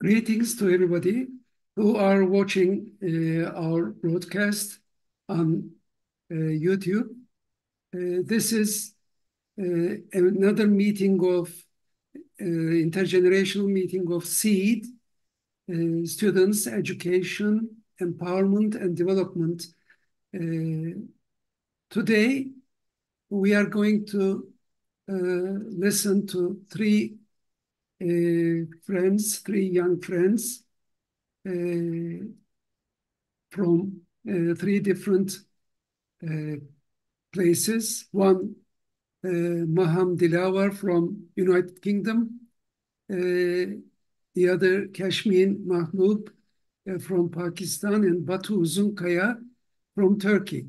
Greetings to everybody who are watching our broadcast on YouTube. This is another meeting of intergenerational meeting of SEED, Students, Education, Empowerment and Development. Today, we are going to listen to three young friends from three different places. One, Maham Dilawar from United Kingdom. The other, Kashmir Mahmood from Pakistan, and Batu Uzunkaya from Turkey.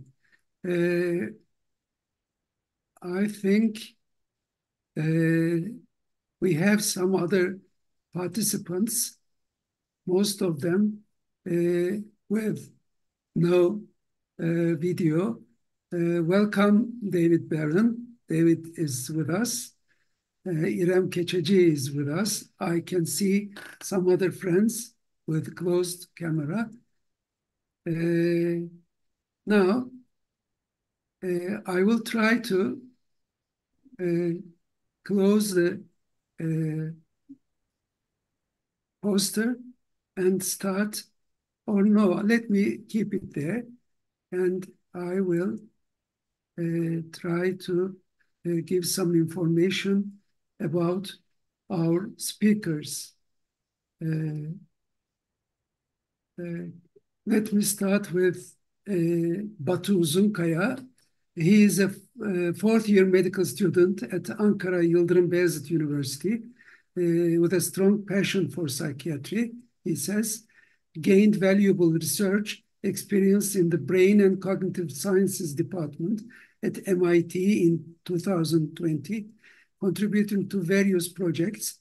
I think we have some other participants, most of them with no video. Welcome, David Barron. David is with us. İrem Keçeci is with us. I can see some other friends with closed camera. Now, I will try to close the poster and start, or no, let me keep it there, and I will try to give some information about our speakers. Let me start with Batu Uzunkaya. He is a fourth-year medical student at Ankara Yıldırım Beyazıt University with a strong passion for psychiatry. He says, gained valuable research experience in the Brain and Cognitive Sciences Department at MIT in 2020, contributing to various projects,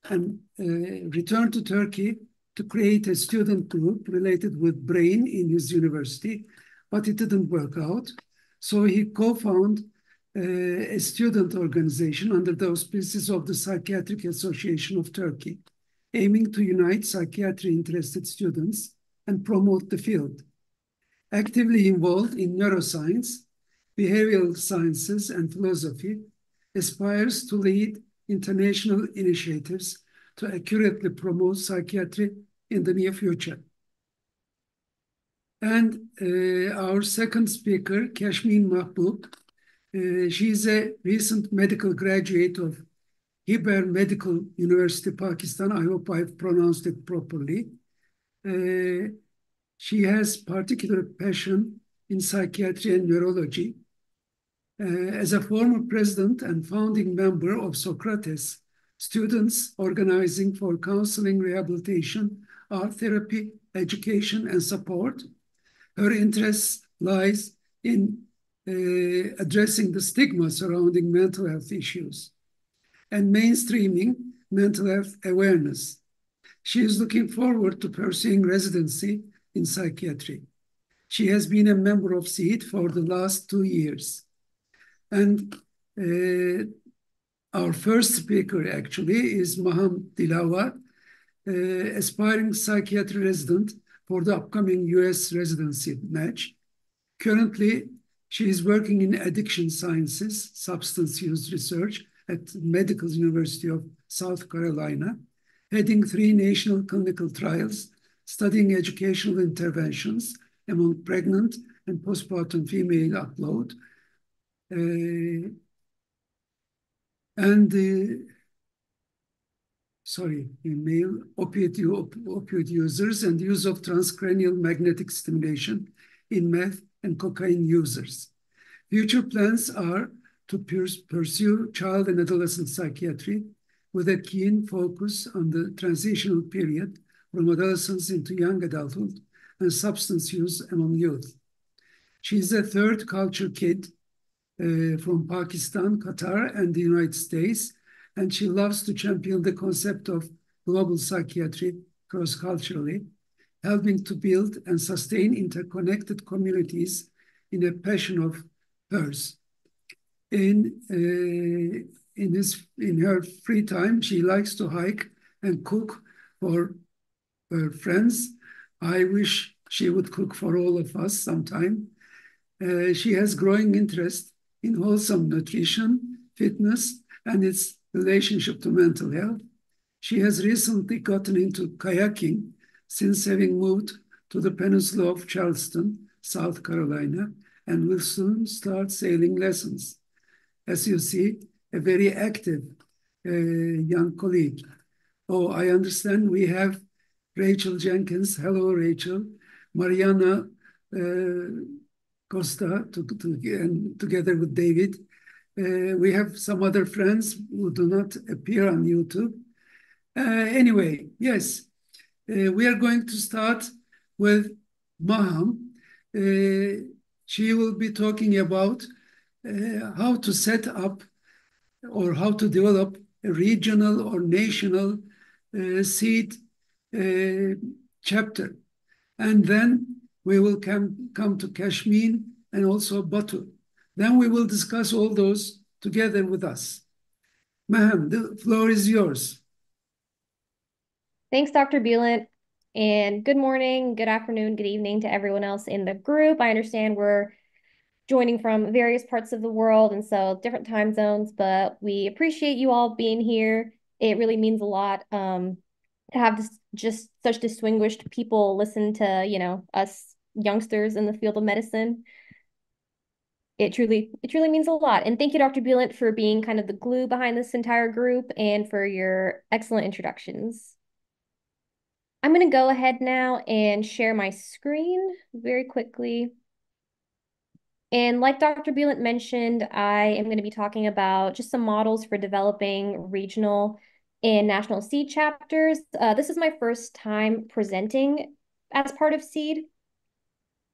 and returned to Turkey to create a student group related with brain in his university, but it didn't work out. So he co-founded a student organization under the auspices of the Psychiatric Association of Turkey, aiming to unite psychiatry-interested students and promote the field. Actively involved in neuroscience, behavioral sciences, and philosophy, aspires to lead international initiatives to accurately promote psychiatry in the near future. And our second speaker, Kashmir Mahmood, she is a recent medical graduate of Hiber Medical University, Pakistan. I hope I've pronounced it properly. She has particular passion in psychiatry and neurology. As a former president and founding member of Socrates, students organizing for counseling, rehabilitation, art therapy, education, and support, her interest lies in addressing the stigma surrounding mental health issues and mainstreaming mental health awareness. She is looking forward to pursuing residency in psychiatry. She has been a member of SEED for the last 2 years. And our first speaker actually is Maham Dilawar, aspiring psychiatry resident for the upcoming US residency match. Currently, she is working in addiction sciences, substance use research at Medical University of South Carolina, heading 3 national clinical trials, studying educational interventions among pregnant and postpartum female upload, male opioid users and use of transcranial magnetic stimulation in meth and cocaine users. Future plans are to pursue child and adolescent psychiatry with a keen focus on the transitional period from adolescence into young adulthood and substance use among youth. She is a third culture kid from Pakistan, Qatar, and the United States, and she loves to champion the concept of global psychiatry cross-culturally, helping to build and sustain interconnected communities in a passion of hers. In her free time, she likes to hike and cook for her friends. I wish she would cook for all of us sometime. She has growing interest in wholesome nutrition, fitness, and its relationship to mental health. She has recently gotten into kayaking since having moved to the peninsula of Charleston, South Carolina, and will soon start sailing lessons. As you see, a very active young colleague. Oh, I understand we have Rachel Jenkins. Hello, Rachel. Mariana Costa, and together with David. We have some other friends who do not appear on YouTube. Anyway, yes, we are going to start with Maham. She will be talking about how to set up or how to develop a regional or national seed uh, chapter. And then we will come to Kashmir and also Batu. Then we will discuss all those together with us. Maham, the floor is yours. Thanks, Dr. Bulent. And good morning, good afternoon, good evening to everyone else in the group. I understand we're joining from various parts of the world and so different time zones, but we appreciate you all being here. It really means a lot to have just such distinguished people listen to, us youngsters in the field of medicine. It truly means a lot. And thank you, Dr. Bulent, for being kind of the glue behind this entire group and for your excellent introductions. I'm going to go ahead now and share my screen very quickly. And like Dr. Bulent mentioned, I am going to be talking about just some models for developing regional and national SEED chapters. This is my first time presenting as part of SEED.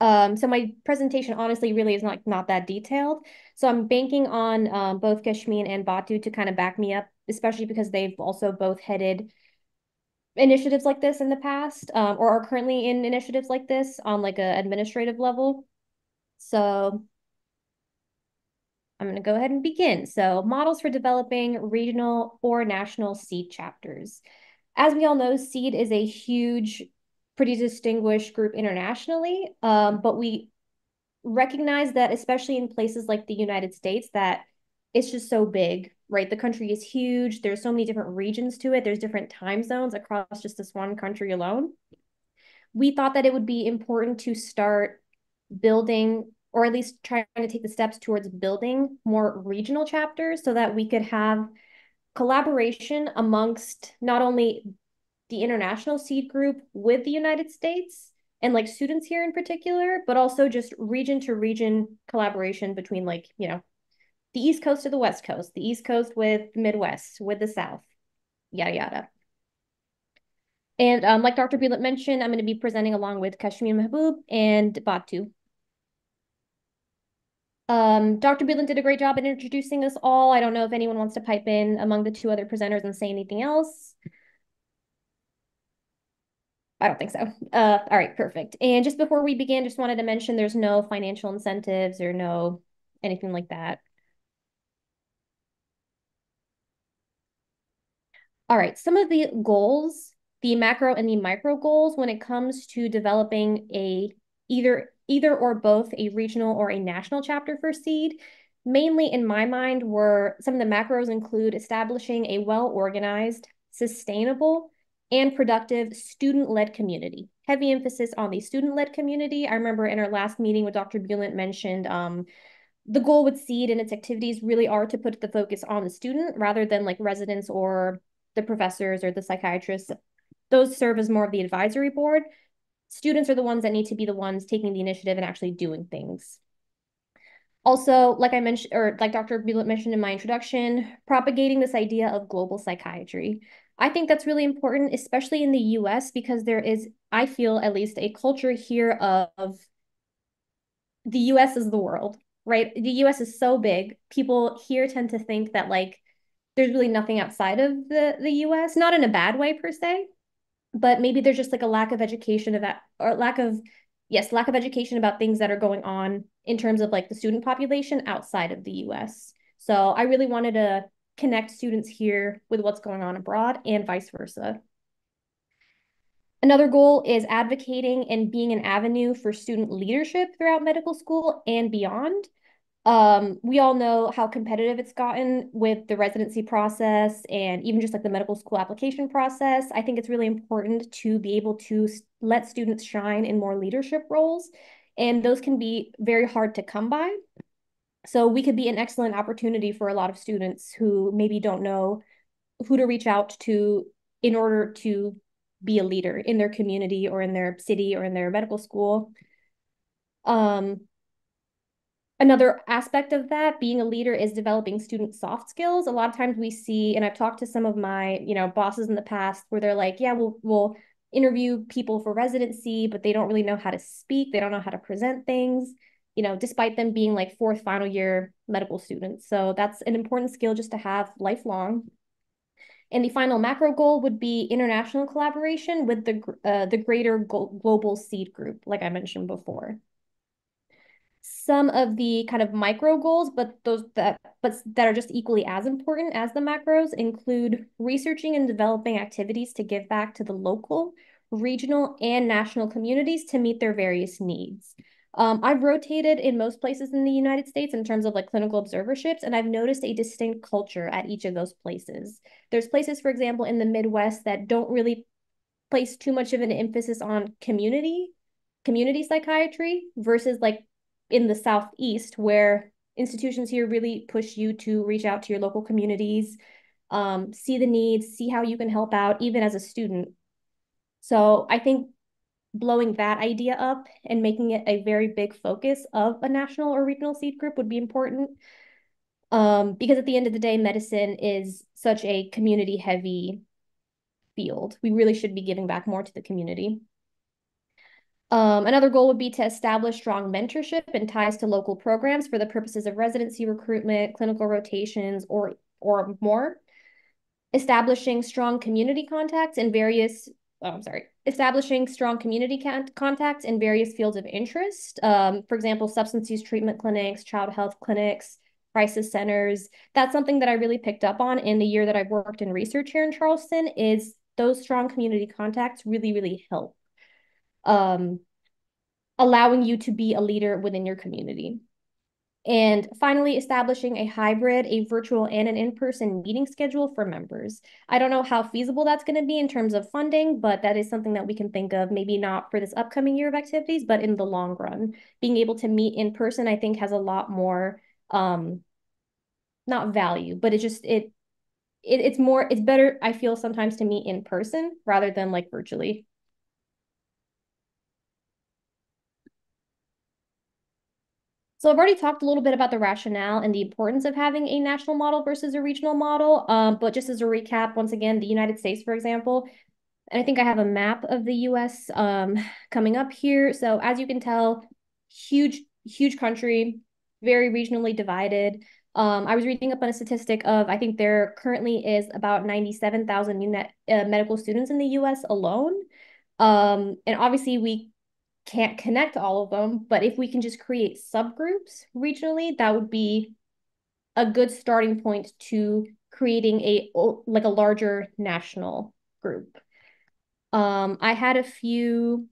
So my presentation honestly really is not that detailed. So I'm banking on both Kashmir and Batu to kind of back me up, especially because they've also both headed initiatives like this in the past, or are currently in initiatives like this on like a administrative level. So I'm going to go ahead and begin. So models for developing regional or national SEED chapters. As we all know, SEED is a huge, pretty distinguished group internationally, but we recognize that especially in places like the United States, that it's just so big, right? The country is huge. There's so many different regions to it. There's different time zones across just this one country alone. We thought that it would be important to start building, or at least trying to take the steps towards building more regional chapters so that we could have collaboration amongst not only the international seed group with the United States and like students here in particular, but also just region to region collaboration between the East Coast to the West Coast, the East Coast with the Midwest, with the South, yada, yada. And like Dr. Bulent mentioned, I'm going to be presenting along with Kashmir Mahbub and Batu. Dr. Bulent did a great job in introducing us all. I don't know if anyone wants to pipe in among the two other presenters and say anything else. I don't think so. All right, perfect. And just before we begin, just wanted to mention there's no financial incentives or no anything like that. All right, some of the goals, the macro and the micro goals when it comes to developing a either or both a regional or a national chapter for SEED, mainly in my mind were some of the macros include establishing a well-organized, sustainable, and productive student-led community. Heavy emphasis on the student-led community. I remember in our last meeting with Dr. Bulent mentioned the goal with SEED and its activities really are to put the focus on the student rather than like residents or the professors or the psychiatrists. Those serve as more of the advisory board. Students are the ones that need to be the ones taking the initiative and actually doing things. Also, like I mentioned, or like Dr. Bulent mentioned in my introduction, propagating this idea of global psychiatry. I think that's really important, especially in the US, because there is, I feel at least, a culture here of the US is the world, right? The US is so big. People here tend to think that like there's really nothing outside of the US, not in a bad way per se, but maybe there's just like a lack of education of that, or lack of education about things that are going on in terms of like the student population outside of the US. So I really wanted to connect students here with what's going on abroad and vice versa. Another goal is advocating and being an avenue for student leadership throughout medical school and beyond. We all know how competitive it's gotten with the residency process and even just like the medical school application process. I think it's really important to be able to let students shine in more leadership roles, and those can be very hard to come by. So we could be an excellent opportunity for a lot of students who maybe don't know who to reach out to in order to be a leader in their community or in their city or in their medical school. Um, Another aspect of that, being a leader, is developing student soft skills. A lot of times we see, and I've talked to some of my, bosses in the past where they're like, yeah, we'll interview people for residency, but they don't really know how to speak. They don't know how to present things, despite them being like fourth final year medical students. So that's an important skill just to have lifelong. And the final macro goal would be international collaboration with the greater global seed group, like I mentioned before. Some of the kind of micro goals, but that are just equally as important as the macros, include researching and developing activities to give back to the local, regional, and national communities to meet their various needs. I've rotated in most places in the United States in terms of like clinical observerships, and I've noticed a distinct culture at each of those places. There's places, for example, in the Midwest that don't really place too much of an emphasis on community psychiatry versus like in the Southeast, where institutions here really push you to reach out to your local communities, see the needs, see how you can help out, even as a student. So I think blowing that idea up and making it a very big focus of a national or regional seed group would be important. Because at the end of the day, medicine is such a community heavy field. We really should be giving back more to the community. Another goal would be to establish strong mentorship and ties to local programs for the purposes of residency recruitment, clinical rotations, or more. Establishing strong community contacts in various, oh, I'm sorry, establishing strong community contacts in various fields of interest. For example, substance use treatment clinics, child health clinics, crisis centers. That's something that I really picked up on in the year that I've worked in research here in Charleston. Is those strong community contacts really, really help. Um, Allowing you to be a leader within your community. And finally, establishing a hybrid, a virtual and an in-person meeting schedule for members. I don't know how feasible that's going to be in terms of funding, but that is something that we can think of, maybe not for this upcoming year of activities, but in the long run. Being able to meet in person, I think, has a lot more, not value, but it's better, I feel, sometimes to meet in person rather than like virtually. So I've already talked a little bit about the rationale and the importance of having a national model versus a regional model. But just as a recap, once again, the United States, for example, and I think I have a map of the US coming up here. So as you can tell, huge, huge country, very regionally divided. I was reading up on a statistic of, I think there currently is about 97,000 medical students in the US alone. And obviously we can't connect all of them, but if we can just create subgroups regionally, that would be a good starting point to creating a larger national group. I had a few,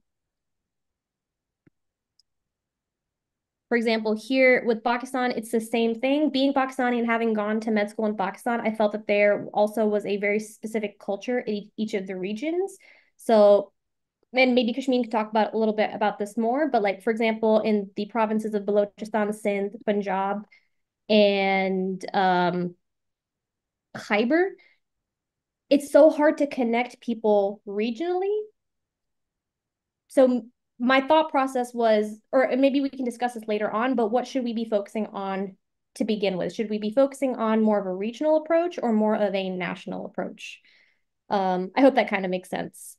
for example, here with Pakistan, it's the same thing. Being Pakistani and having gone to med school in Pakistan, I felt that there also was a very specific culture in each of the regions. So and maybe Kashmir could talk about a little bit about this more, but like, for example, in the provinces of Balochistan, Sindh, Punjab, and Khyber, it's so hard to connect people regionally. So my thought process was, or maybe we can discuss this later on, but what should we be focusing on to begin with? Should we be focusing on more of a regional approach or more of a national approach? I hope that kind of makes sense.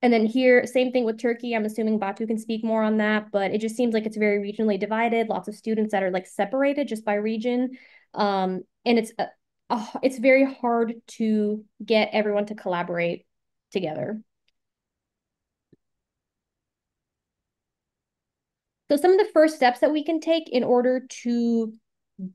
And then here, same thing with Turkey. I'm assuming Batu can speak more on that, but it just seems like it's very regionally divided. Lots of students that are like separated just by region. And it's very hard to get everyone to collaborate together. So some of the first steps that we can take in order to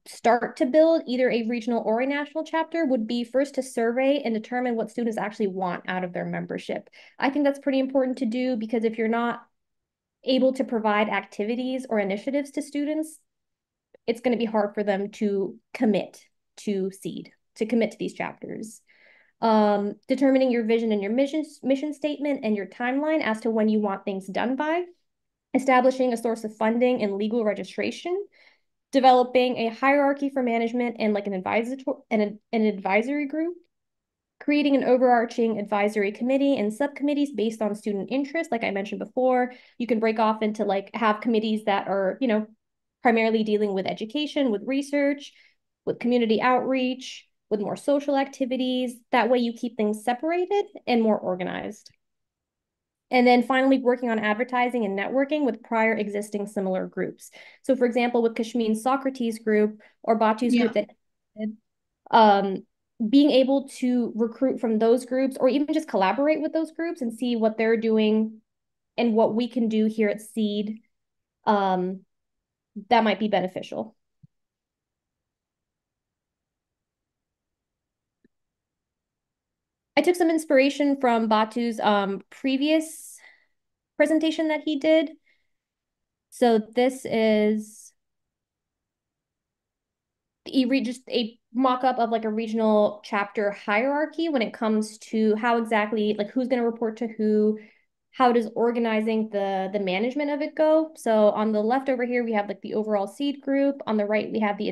start to build either a regional or a national chapter would be first to survey and determine what students actually want out of their membership. I think that's pretty important to do because if you're not able to provide activities or initiatives to students, it's going to be hard for them to commit to seed, to commit to these chapters. Determining your vision and your mission statement and your timeline as to when you want things done by, establishing a source of funding and legal registration, developing a hierarchy for management and like an advisory group, creating an overarching advisory committee and subcommittees based on student interest. Like I mentioned before, you can break off into like have committees that are, primarily dealing with education, with research, with community outreach, with more social activities. That way you keep things separated and more organized. And then finally, working on advertising and networking with prior existing similar groups. So for example, with Kashmin's Socrates group or Batu's Yeah. group that um, being able to recruit from those groups or even just collaborate with those groups and see what they're doing and what we can do here at Seed, that might be beneficial. I took some inspiration from Batu's previous presentation that he did. So this is just a mock-up of like a regional chapter hierarchy when it comes to how exactly like who's going to report to who, how does organizing the management of it go. So on the left over here we have like the overall seed group. On the right we have the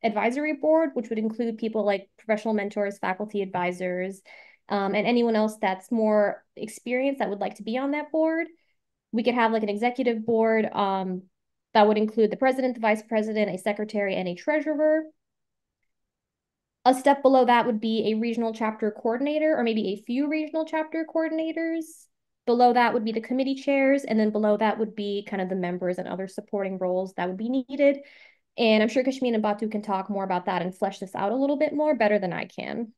advisory board, which would include people like professional mentors, faculty advisors, and anyone else that's more experienced that would like to be on that board. We could have like an executive board that would include the president, the vice president, a secretary, and a treasurer. A step below that would be a regional chapter coordinator or maybe a few regional chapter coordinators. Below that would be the committee chairs, and then below that would be kind of the members and other supporting roles that would be needed. And I'm sure Kashmir and Batu can talk more about that and flesh this out a little bit more better than I can.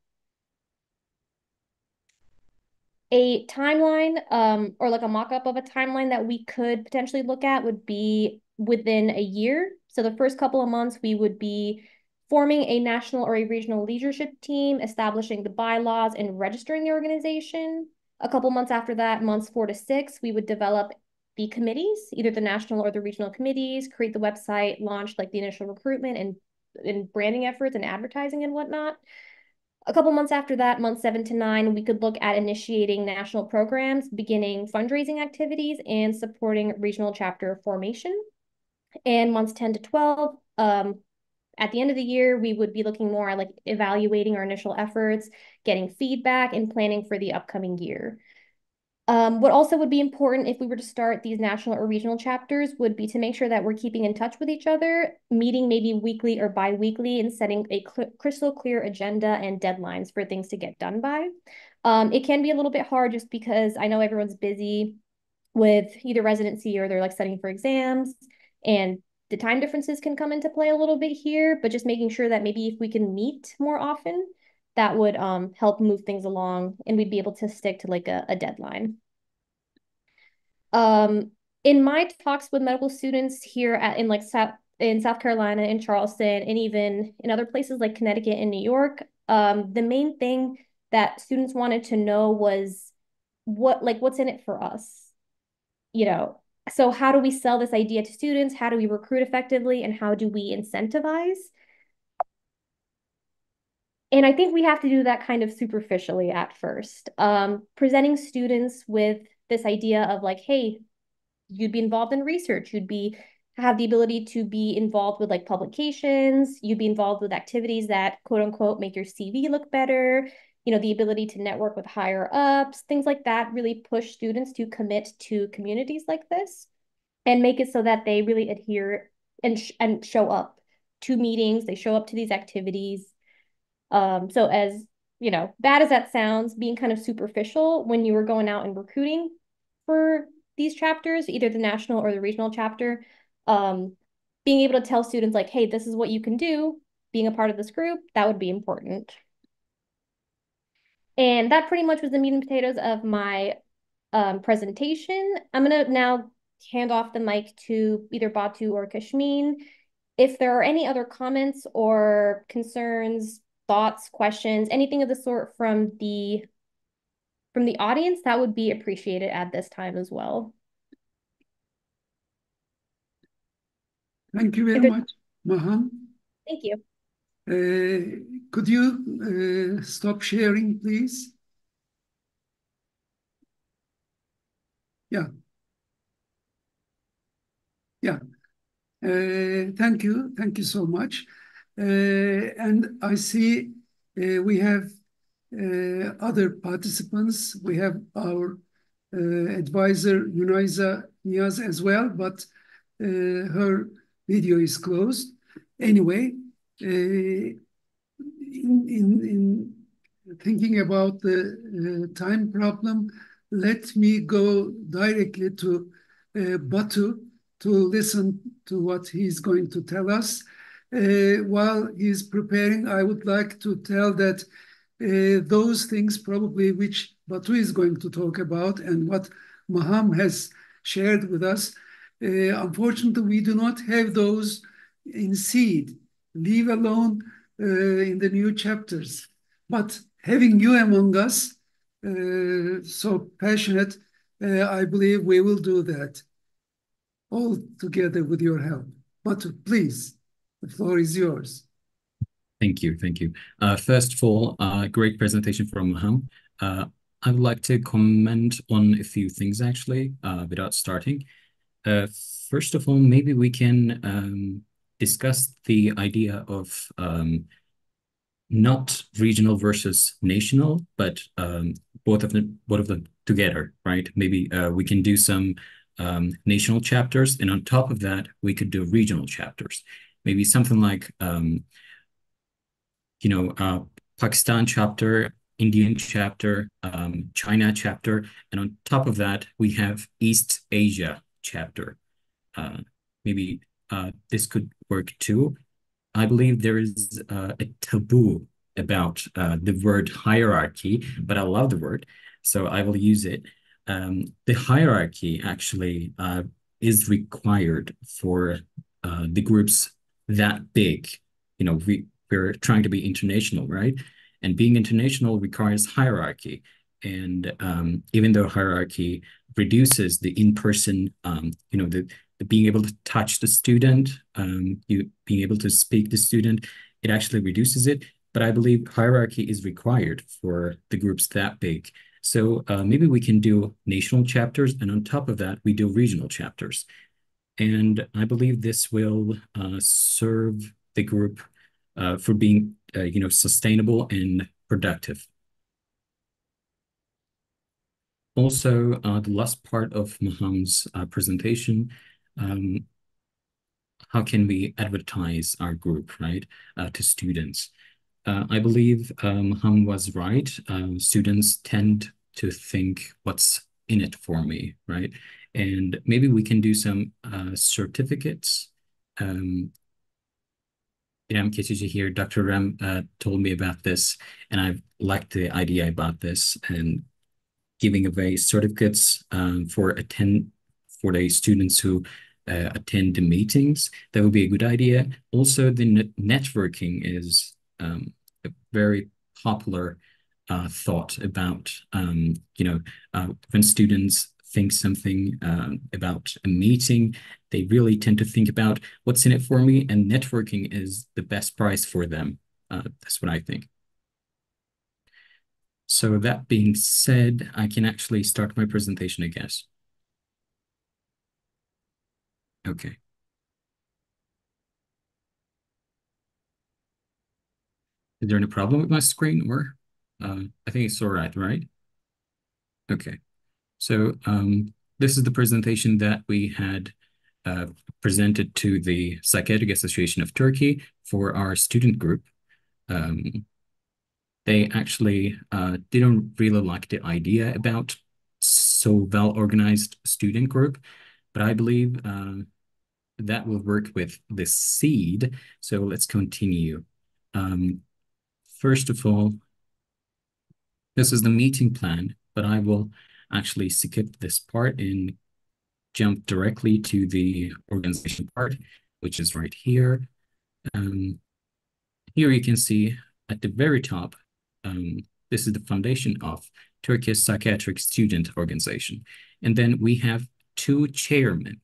A timeline or like a mock-up of a timeline that we could potentially look at would be within a year. So the first couple of months, we would be forming a national or a regional leadership team, establishing the bylaws and registering the organization. A couple months after that, months 4 to 6, we would develop the committees, either the national or the regional committees, create the website, launch like the initial recruitment and branding efforts and advertising and whatnot. A couple months after that, months 7 to 9, we could look at initiating national programs, beginning fundraising activities, and supporting regional chapter formation. And months 10 to 12, at the end of the year, we would be looking more at like evaluating our initial efforts, getting feedback, and planning for the upcoming year. What also would be important if we were to start these national or regional chapters would be to make sure that we're keeping in touch with each other, meeting maybe weekly or bi-weekly and setting a crystal clear agenda and deadlines for things to get done by. It can be a little bit hard just because I know everyone's busy with either residency or they're like studying for exams, and the time differences can come into play a little bit here, but just making sure that maybe if we can meet more often, that would help move things along and we'd be able to stick to like a deadline. Um, in my talks with medical students here in South Carolina, in Charleston, and even in other places like Connecticut and New York, the main thing that students wanted to know was what's in it for us, you know. So how do we sell this idea to students? How do we recruit effectively? And how do we incentivize? And I think we have to do that kind of superficially at first. Presenting students with this idea of like, hey, you'd be involved in research, you'd be have the ability to be involved with like publications, you'd be involved with activities that quote unquote make your CV look better, the ability to network with higher ups, things like that really push students to commit to communities like this and make it so that they really adhere and show up to meetings, they show up to these activities. So as bad as that sounds, being kind of superficial when you were going out and recruiting for these chapters, either the national or the regional chapter, being able to tell students like, hey, this is what you can do, being a part of this group, that would be important. And that pretty much was the meat and potatoes of my presentation. I'm gonna now hand off the mic to either Batu or Kashmeen, If there are any other comments or concerns, thoughts, questions, anything of the sort from the audience, that would be appreciated at this time as well. Thank you very If it, much, Maham. thank you. Could you stop sharing, please? Yeah, yeah. Thank you. Thank you so much. And I see we have other participants. We have our advisor, Yunayza Niyaz, as well, but her video is closed. Anyway, in thinking about the time problem, let me go directly to Batu to listen to what he's going to tell us. While he's preparing, I would like to tell that those things probably which Batu is going to talk about and what Maham has shared with us, unfortunately, we do not have those in seed, leave alone in the new chapters. But having you among us, so passionate, I believe we will do that all together with your help. But please, the floor is yours. Thank you. Thank you. First of all, great presentation from Maham. I would like to comment on a few things actually, without starting. First of all, maybe we can discuss the idea of not regional versus national, but both of them together, right? Maybe we can do some national chapters, and on top of that, we could do regional chapters. Maybe something like Pakistan chapter, Indian chapter, China chapter, and on top of that, we have East Asia chapter. Maybe this could work too. I believe there is a taboo about the word hierarchy, but I love the word, so I will use it. The hierarchy actually is required for the groups that big. We're trying to be international, right? And being international requires hierarchy. And even though hierarchy reduces the in-person, the being able to touch the student, you being able to speak to the student, it actually reduces it. But I believe hierarchy is required for the groups that big. So maybe we can do national chapters, and on top of that, we do regional chapters. And I believe this will serve the group for being, sustainable and productive. Also, the last part of Maham's presentation, how can we advertise our group, right, to students? I believe Maham was right. Students tend to think, what's in it for me, right? And maybe we can do some certificates. I'm Keçici here. Dr. Ram told me about this, and I liked the idea about this and giving away certificates for the students who attend the meetings. That would be a good idea. Also, the networking is a very popular thought about when students think something about a meeting, they really tend to think about what's in it for me, and networking is the best price for them. That's what I think. So that being said, I can actually start my presentation, I guess. Okay. Is there any problem with my screen, or I think it's all right, right? Okay. So this is the presentation that we had presented to the Psychiatric Association of Turkey for our student group. They actually didn't really like the idea about so well-organized student group, but I believe that will work with the seed. So let's continue. First of all, this is the meeting plan, but I will actually skip this part and jump directly to the organization part. which is right here. Here you can see at the very top, this is the foundation of Turkish Psychiatric Student Organization. And then we have two chairmen.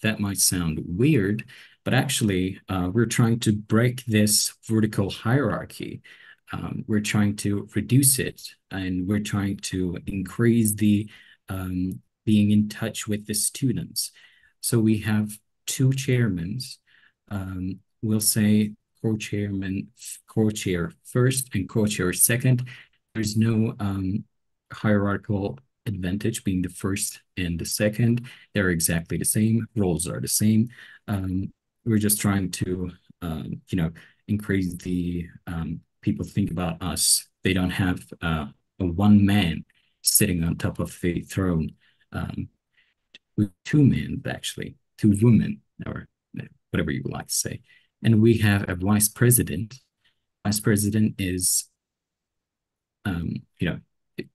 That might sound weird, but actually we're trying to break this vertical hierarchy. We're trying to reduce it, and we're trying to increase the being in touch with the students. So we have two chairmen. We'll say co-chairman, co-chair first and co-chair second. There's no hierarchical advantage being the first and the second. They're exactly the same. Roles are the same. We're just trying to, increase the people think about us. They don't have a one man sitting on top of the throne. With two men, actually, two women, or whatever you would like to say. And we have a vice president. Vice president is,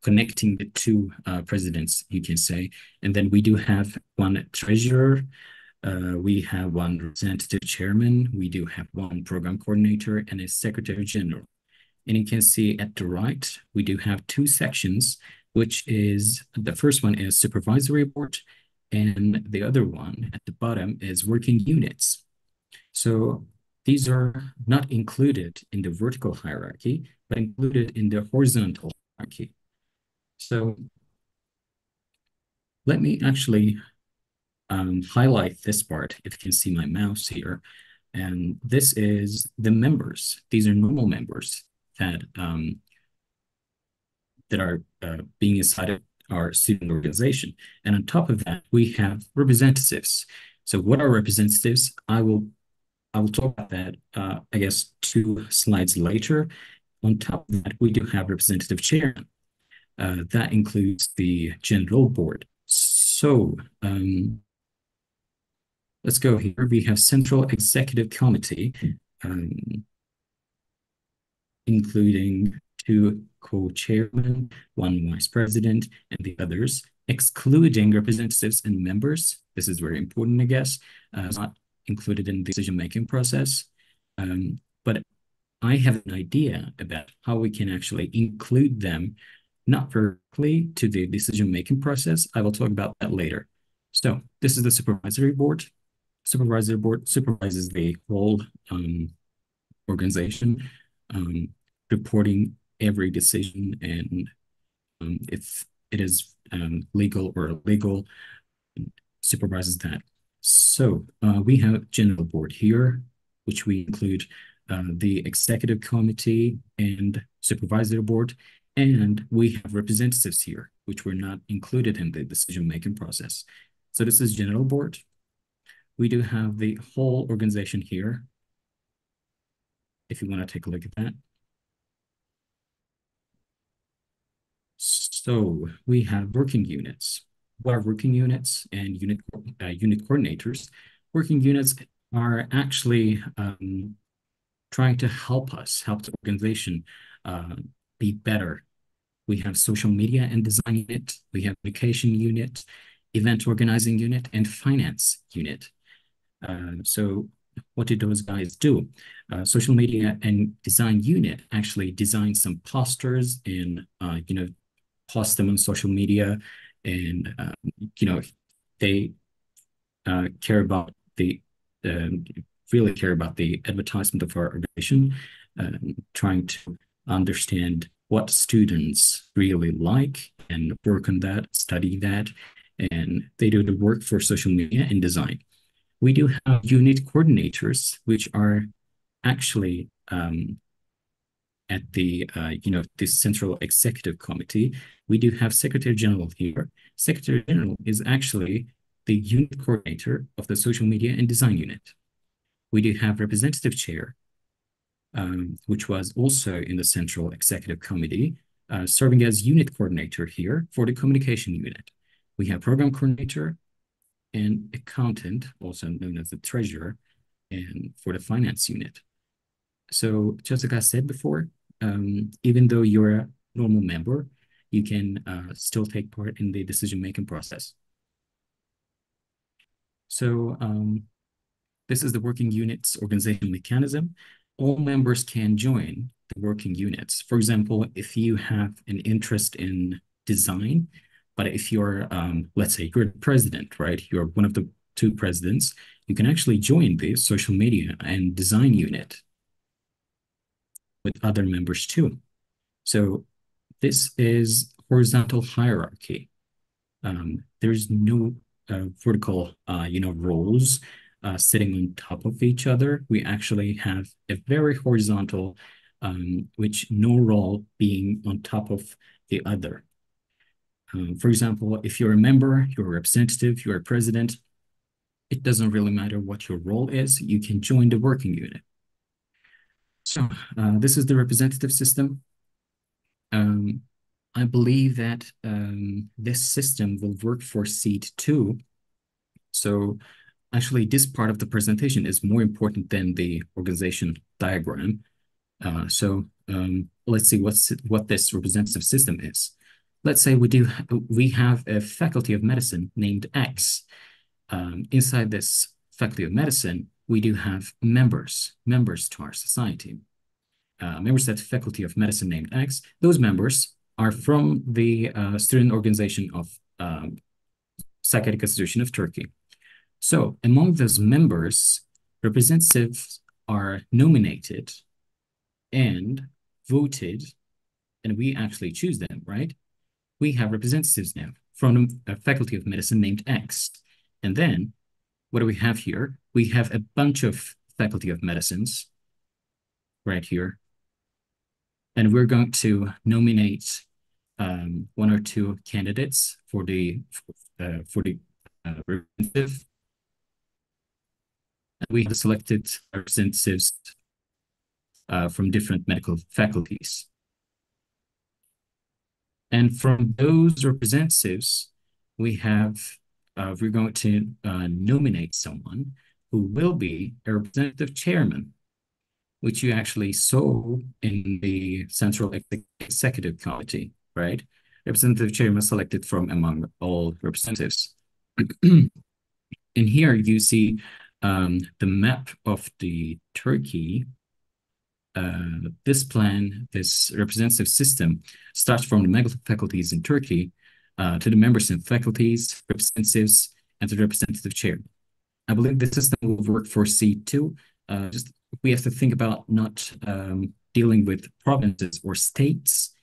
connecting the two presidents, you can say. And then we do have one treasurer. We have one representative chairman. We do have one program coordinator and a secretary general. And you can see at the right, we do have two sections, which is the first one is supervisory board, and the other one at the bottom is working units. So these are not included in the vertical hierarchy, but included in the horizontal hierarchy. So let me actually highlight this part, if you can see my mouse here. And this is the members. These are normal members that are being inside of our student organization. And on top of that, we have representatives. So what are representatives? I will talk about that, I guess, 2 slides later. On top of that, we do have representative chairman. That includes the general board. So let's go here. We have Central Executive Committee, including 2 co-chairmen, 1 vice president, and the others, excluding representatives and members. This is very important, I guess. It's not included in the decision-making process. But I have an idea about how we can actually include them, not directly to the decision-making process. I will talk about that later. So this is the supervisory board. Supervisory board supervises the whole organization, reporting every decision, and if it is legal or illegal, supervises that. So we have general board here, which we include the executive committee and supervisory board, and we have representatives here, which were not included in the decision-making process. So this is general board. We do have the whole organization here, if you want to take a look at that. So we have working units. What are working units and unit coordinators? Working units are actually trying to help the organization be better. We have social media and design unit, we have education unit, event organizing unit, and finance unit. So what do those guys do? Social media and design unit actually design some posters and post them on social media, and they care about the really care about the advertisement of our organization, trying to understand what students really like and work on that, study that, and they do the work for social media and design. We do have unit coordinators, which are actually at the the Central Executive Committee. We do have Secretary General here. Secretary General is actually the unit coordinator of the social media and design unit. We do have representative chair, which was also in the Central Executive Committee, serving as unit coordinator here for the communication unit. We have program coordinator and accountant, also known as the treasurer, and for the finance unit. So just like I said before, even though you're a normal member, you can still take part in the decision-making process. So this is the working unit's organizational mechanism. All members can join the working units. For example, if you have an interest in design, but if you're, let's say you're the president, right? You're one of the two presidents, you can actually join the social media and design unit with other members too. So this is horizontal hierarchy. There's no vertical, roles sitting on top of each other. We actually have a very horizontal, which no role being on top of the other. For example, if you're a member, you're a representative, you're a president, it doesn't really matter what your role is, you can join the working unit. So this is the representative system. I believe that this system will work for seat 2. So actually, this part of the presentation is more important than the organization diagram. So let's see what this representative system is. Let's say we have a faculty of medicine named X. Inside this faculty of medicine, we do have members to our society. Members at the faculty of medicine named X. Those members are from the student organization of Psychiatric Association of Turkey. So among those members, representatives are nominated and voted, and we actually choose them, right? We have representatives now from a faculty of medicine named X. And then what do we have here? We have a bunch of faculty of medicines right here. And we're going to nominate one or two candidates for the representative. And we have selected representatives from different medical faculties. And from those representatives, we're going to nominate someone who will be a representative chairman, which you actually saw in the Central Executive Committee, right? Representative chairman selected from among all representatives. In here, you see the map of the Turkey. This plan, this representative system, starts from the medical faculties in Turkey to the members and faculties, representatives, and to the representative chair. I believe the system will work for C2. Just we have to think about not dealing with provinces or states,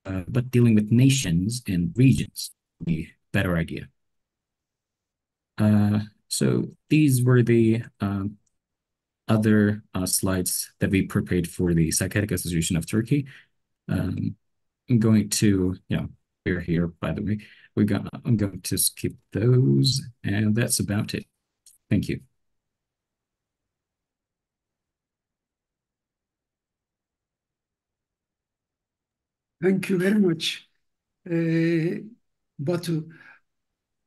but dealing with nations and regions. Be a better idea. So these were the other slides that we prepared for the Psychiatric Association of Turkey. I'm going to, we're here, by the way. I'm going to skip those, and that's about it. Thank you. Thank you very much, Batu.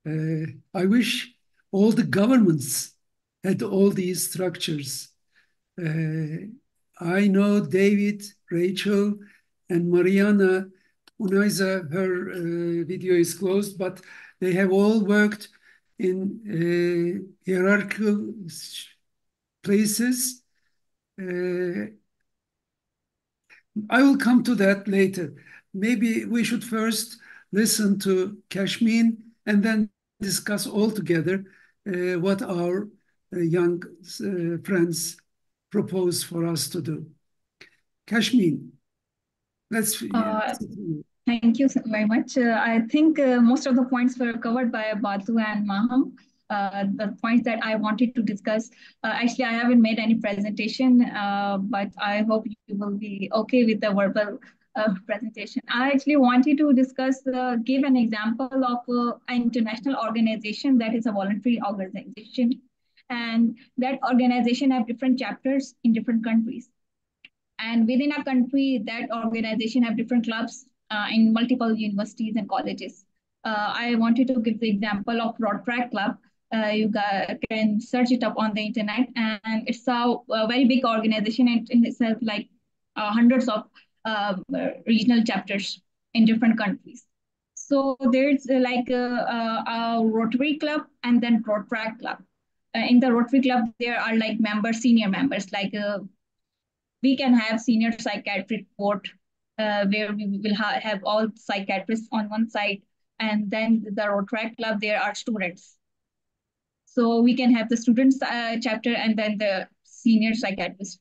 I wish all the governments had all these structures. I know David, Rachel, and Mariana Unaiza, her video is closed, but they have all worked in hierarchical places. I will come to that later. Maybe we should first listen to Kashmin and then discuss all together what our young friends propose for us to do. Kashmin, let's. Thank you very much. I think most of the points were covered by Batu and Maham. The points that I wanted to discuss, actually, I haven't made any presentation, but I hope you will be okay with the verbal presentation. I actually wanted to discuss, give an example of an international organization that is a voluntary organization. And that organization have different chapters in different countries. And within a country, that organization have different clubs in multiple universities and colleges. I wanted to give the example of Road Track Club. You can search it up on the internet, and it's a very big organization in itself, like hundreds of regional chapters in different countries. So there's like a Rotary Club and then Road Track Club. in the Rotary Club, there are like members, senior members, like we can have senior psychiatric board where we will have all psychiatrists on one side, and then the Rotary Club, there are students. So we can have the students chapter and then the senior psychiatrist.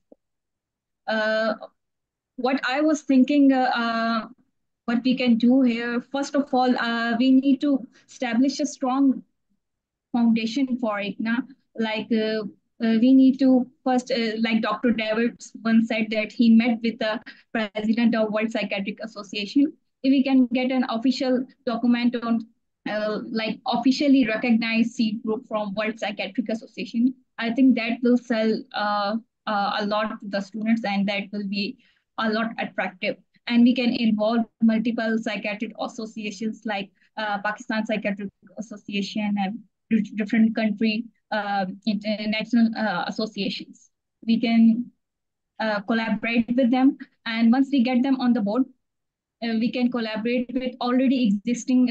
What I was thinking, what we can do here, first of all, we need to establish a strong foundation for it. Now, like we need to first, like Dr. David once said that he met with the president of World Psychiatric Association. If we can get an official document on like officially recognized seed group from World Psychiatric Association, I think that will sell a lot to the students and that will be a lot attractive. And we can involve multiple psychiatric associations like Pakistan Psychiatric Association and different country international associations. We can collaborate with them, and once we get them on the board, we can collaborate with already existing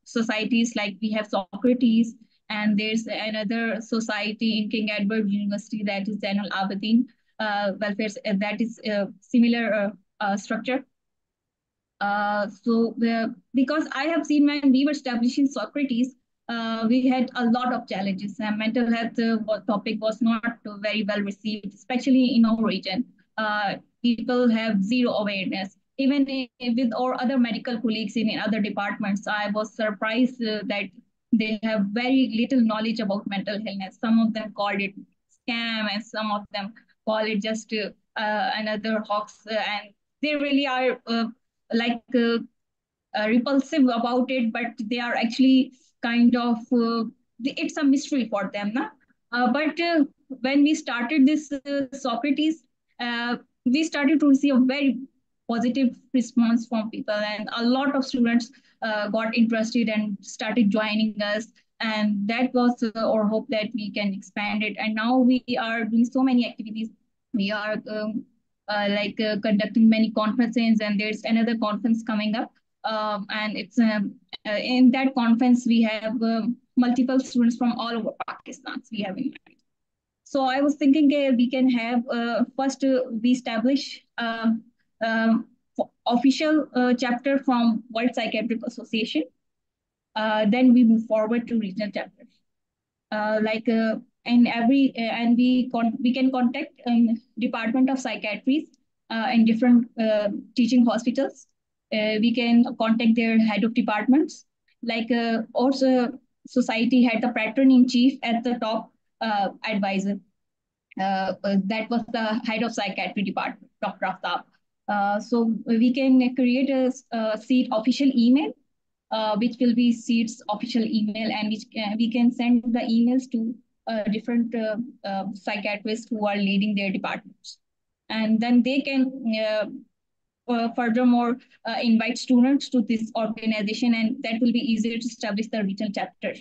societies, like we have Socrates, and there's another society in King Edward University that is Zainul Abidin welfare, that is similar structure. Because I have seen when we were establishing Socrates, we had a lot of challenges. Mental health topic was not very well received, especially in our region. People have zero awareness. Even with our other medical colleagues in other departments, I was surprised that they have very little knowledge about mental illness. Some of them called it scam, and some of them call it just another hoax. And they really are like repulsive about it, but they are actually kind of it's a mystery for them. Na? But when we started this Socrates, we started to receive a very positive response from people, and a lot of students got interested and started joining us. And that was our hope that we can expand it. And now we are doing so many activities. We are conducting many conferences, and there's another conference coming up. And it's in that conference, we have multiple students from all over Pakistan. We have in mind. So I was thinking we can have first we establish official chapter from World Psychiatric Association. Then we move forward to regional chapters. And we can contact Department of Psychiatry in different teaching hospitals. We can contact their head of departments. Also, society had the patron in chief at the top advisor. That was the head of psychiatry department, Dr. Aftab. So we can create a seat official email, which will be SEED's official email, and which we can send the emails to different psychiatrists who are leading their departments. And then they can furthermore invite students to this organization, and that will be easier to establish the regional chapter.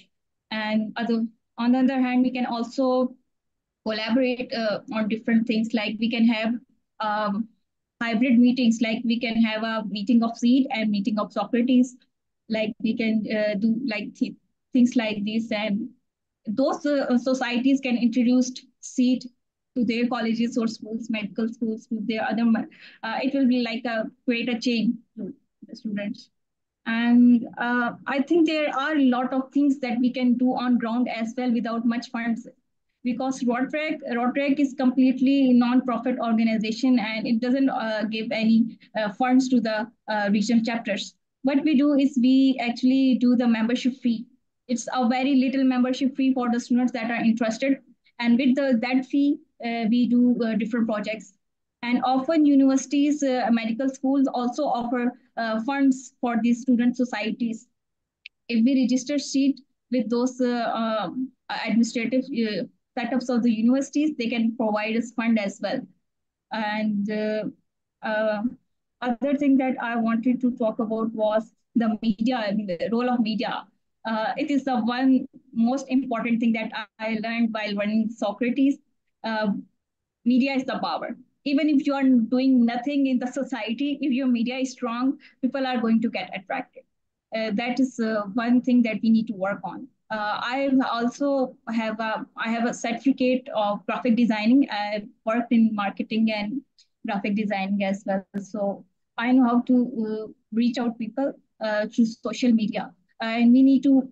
And on the other hand, we can also collaborate on different things, like we can have hybrid meetings, like we can have a meeting of SEED and meeting of Socrates. Like we can do like things like this, and those societies can introduce SEED to their colleges or schools, medical schools, to their other. It will be like create a chain to the students. And I think there are a lot of things that we can do on ground as well without much funds, because Rotary is completely non-profit organization, and it doesn't give any funds to the regional chapters. What we do is we actually do the membership fee. It's a very little membership fee for the students that are interested. And with that fee, we do different projects. And often universities, medical schools also offer funds for these student societies. If we register SEED with those administrative setups of the universities, they can provide us fund as well. And uh, other thing that I wanted to talk about was the media and the role of media. It is the one most important thing that I learned while running Socrates. Uh, Media is the power. Even if you are doing nothing in the society, if your media is strong, people are going to get attracted. That is one thing that we need to work on. I also I have a certificate of graphic designing. I worked in marketing and graphic designing as well. So I know how to reach out people through social media. And we need to.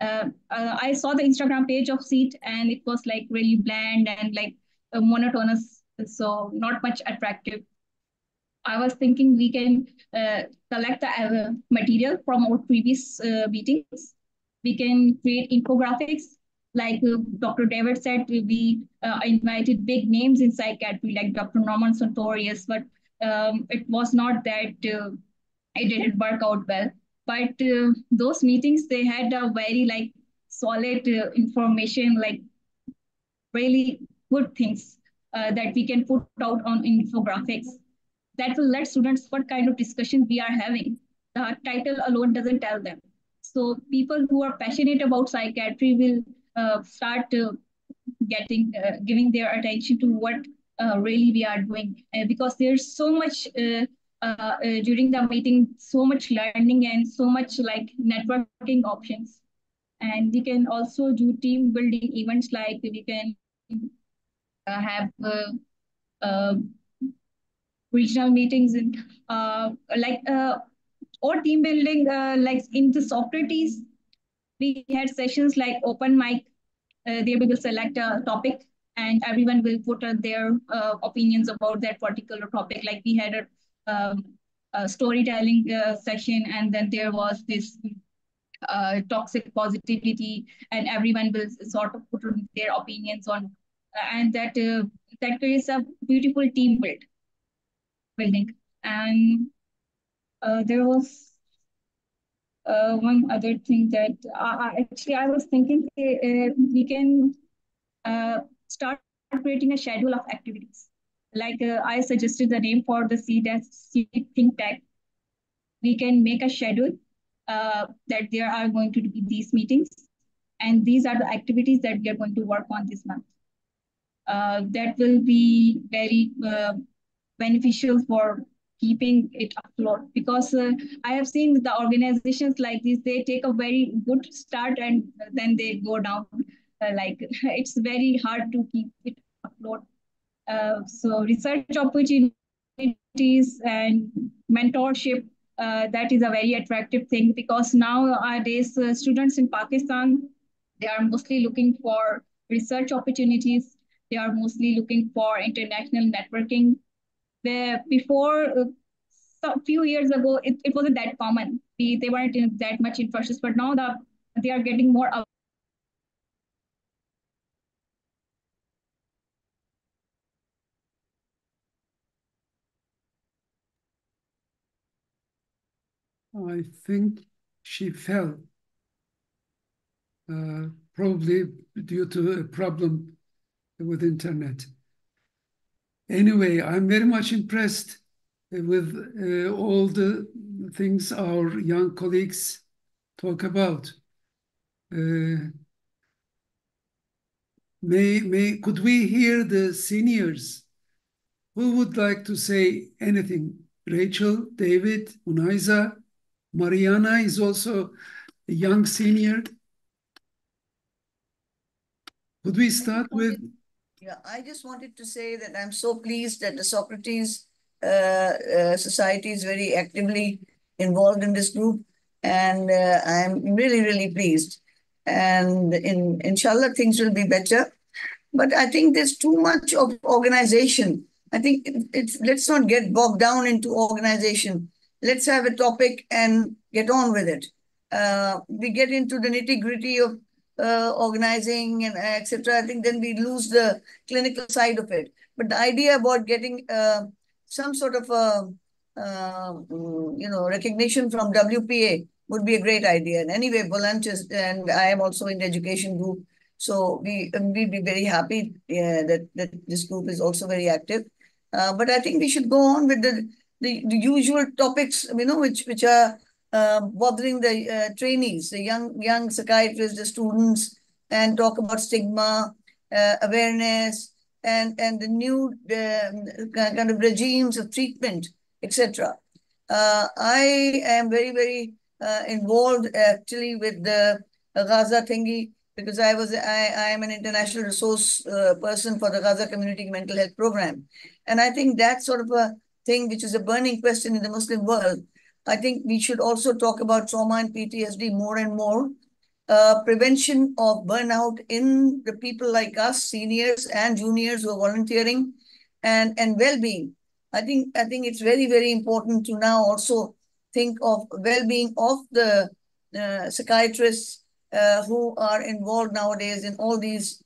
I saw the Instagram page of Seat, and it was like really bland and like monotonous, so not much attractive. I was thinking we can collect the material from our previous meetings. We can create infographics. Like Dr. David said, we invited big names in psychiatry, like Dr. Norman Santorius, but it was not that it didn't work out well. But those meetings, they had a very like solid information, like really good things that we can put out on infographics that will let students what kind of discussion we are having. The title alone doesn't tell them. So people who are passionate about psychiatry will start giving their attention to what really we are doing because there's so much during the meeting, so much learning and so much like networking options. And we can also do team building events like we can have uh, regional meetings and like or team building like in the Socrates we had sessions like open mic. There we will select a topic and everyone will put their opinions about that particular topic. Like we had a storytelling session, and then there was this toxic positivity, and everyone will sort of put their opinions on, and that creates a beautiful team building. And there was one other thing that actually I was thinking we can start creating a schedule of activities. Like I suggested the name for the seed as seed think tank. We can make a schedule that there are going to be these meetings, and these are the activities that we are going to work on this month. That will be very beneficial for keeping it afloat because I have seen the organizations like this, they take a very good start and then they go down. Like it's very hard to keep it afloat. So research opportunities and mentorship, that is a very attractive thing because nowadays students in Pakistan, they are mostly looking for research opportunities. They are mostly looking for international networking. Where before, a few years ago, it wasn't that common. They weren't in that much interested, but now they are getting more. I think she fell, probably due to a problem with internet. Anyway, I'm very much impressed with all the things our young colleagues talk about. Could we hear the seniors? Who would like to say anything? Rachel, David, Unaiza, Mariana is also a young senior. Could we start with? Yeah, I just wanted to say that I'm so pleased that the Socrates Society is very actively involved in this group, and I'm really, really pleased. And inshallah, things will be better. But I think there's too much of organization. I think it's let's not get bogged down into organization. Let's have a topic and get on with it. We get into the nitty gritty of organizing and etc. I think then we lose the clinical side of it. But the idea about getting some sort of recognition from WPA would be a great idea. And anyway, volunteers, and I am also in the education group, so we'd be very happy that this group is also very active. But I think we should go on with the usual topics, which are bothering the trainees, the young psychiatrists, the students, and talk about stigma, awareness, and the new kind of regimes of treatment, etc. I am very, very involved actually with the Gaza thingy, because I am an international resource person for the Gaza Community Mental Health Program. And I think that's sort of a thing which is a burning question in the Muslim world. I think we should also talk about trauma and PTSD more and more. Prevention of burnout in the people like us, seniors and juniors who are volunteering, and well-being. I think it's very, very important to now also think of well-being of the psychiatrists who are involved nowadays in all these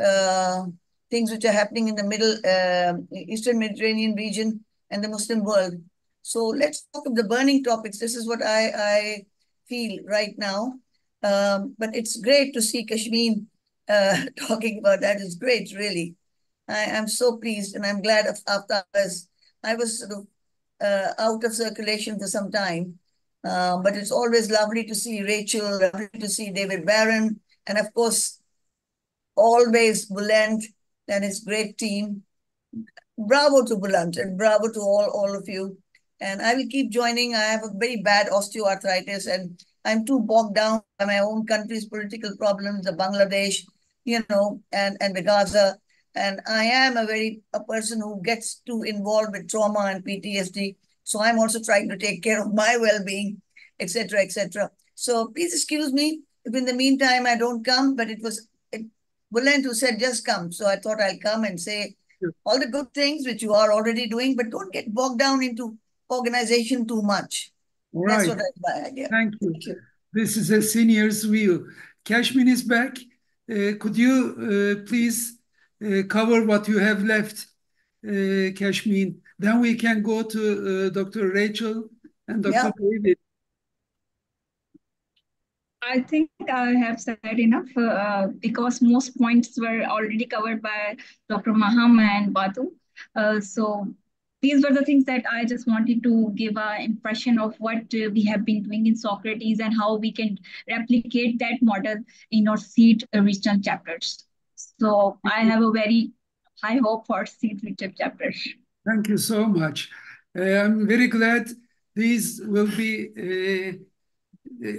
uh, things which are happening in the Middle Eastern Mediterranean region and the Muslim world. So let's talk of the burning topics. This is what I feel right now. But it's great to see Kashmir talking about that. It's great, really. I am so pleased, and I'm glad after I was sort of out of circulation for some time. But it's always lovely to see Rachel, lovely to see David Barron, and of course, always Bulent and his great team. Bravo to Bulant and bravo to all of you. And I will keep joining. I have a very bad osteoarthritis and I'm too bogged down by my own country's political problems, the Bangladesh, and the Gaza. And I am a person who gets too involved with trauma and PTSD. So I'm also trying to take care of my well-being, etc., etc. So please excuse me if in the meantime I don't come, but Bulent who said just come. So I thought I'll come and say all the good things which you are already doing, but don't get bogged down into organization too much. All That's right. what my idea. Thank you. Thank you. This is a senior's view. Kashmin is back. Could you please cover what you have left, Kashmin? Then we can go to Dr. Rachel and Dr. Yeah. David. I think I have said enough because most points were already covered by Dr. Maham and Batu. So these were the things that I just wanted to give an impression of what we have been doing in Socrates and how we can replicate that model in our seed regional chapters. So I have a very high hope for seed regional chapters. Thank you so much. I'm very glad these will be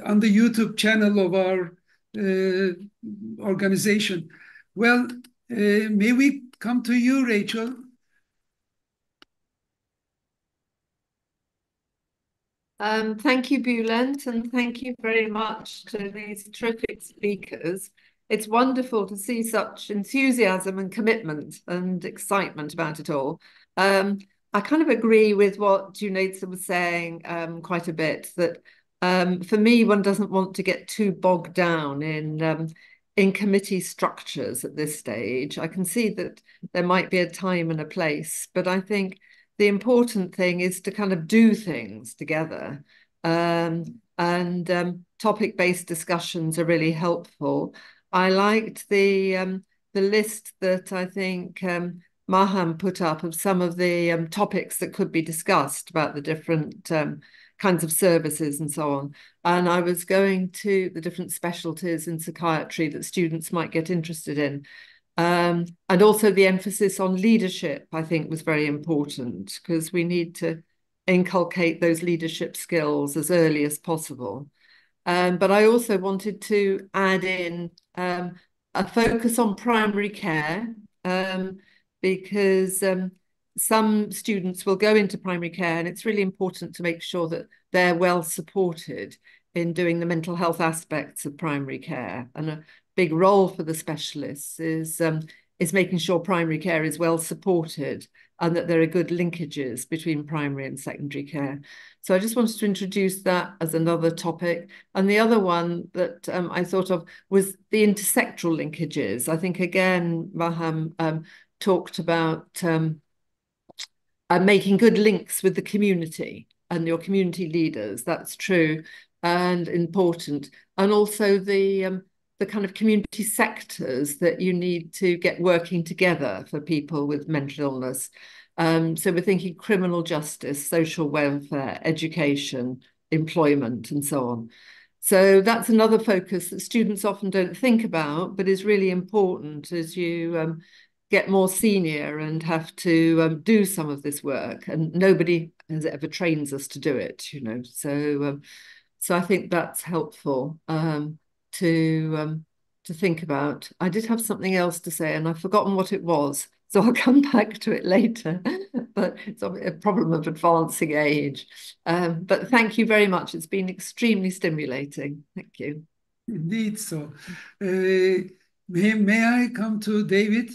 on the YouTube channel of our organization. Well, may we come to you, Rachel? Thank you, Bulent, and thank you very much to these terrific speakers. It's wonderful to see such enthusiasm and commitment and excitement about it all. I kind of agree with what Junetsa was saying quite a bit, that for me, one doesn't want to get too bogged down in committee structures at this stage. I can see that there might be a time and a place, but I think the important thing is to kind of do things together. And topic-based discussions are really helpful. I liked the list that I think Maham put up of some of the topics that could be discussed about the different kinds of services and so on. And I was going to the different specialties in psychiatry that students might get interested in. And also the emphasis on leadership, I think, was very important because we need to inculcate those leadership skills as early as possible. But I also wanted to add in a focus on primary care because some students will go into primary care and it's really important to make sure that they're well supported in doing the mental health aspects of primary care. And a big role for the specialists is making sure primary care is well supported and that there are good linkages between primary and secondary care. So I just wanted to introduce that as another topic. And the other one that I thought of was the intersectoral linkages. I think, again, Maham talked about making good links with the community and your community leaders. That's true and important. And also the kind of community sectors that you need to get working together for people with mental illness. So we're thinking criminal justice, social welfare, education, employment, and so on. So that's another focus that students often don't think about, but is really important as you get more senior and have to do some of this work. And nobody has ever trains us to do it, you know. So I think that's helpful. to think about. I did have something else to say, and I've forgotten what it was, so I'll come back to it later. But it's a problem of advancing age. But thank you very much. It's been extremely stimulating. Thank you. Indeed so. May I come to David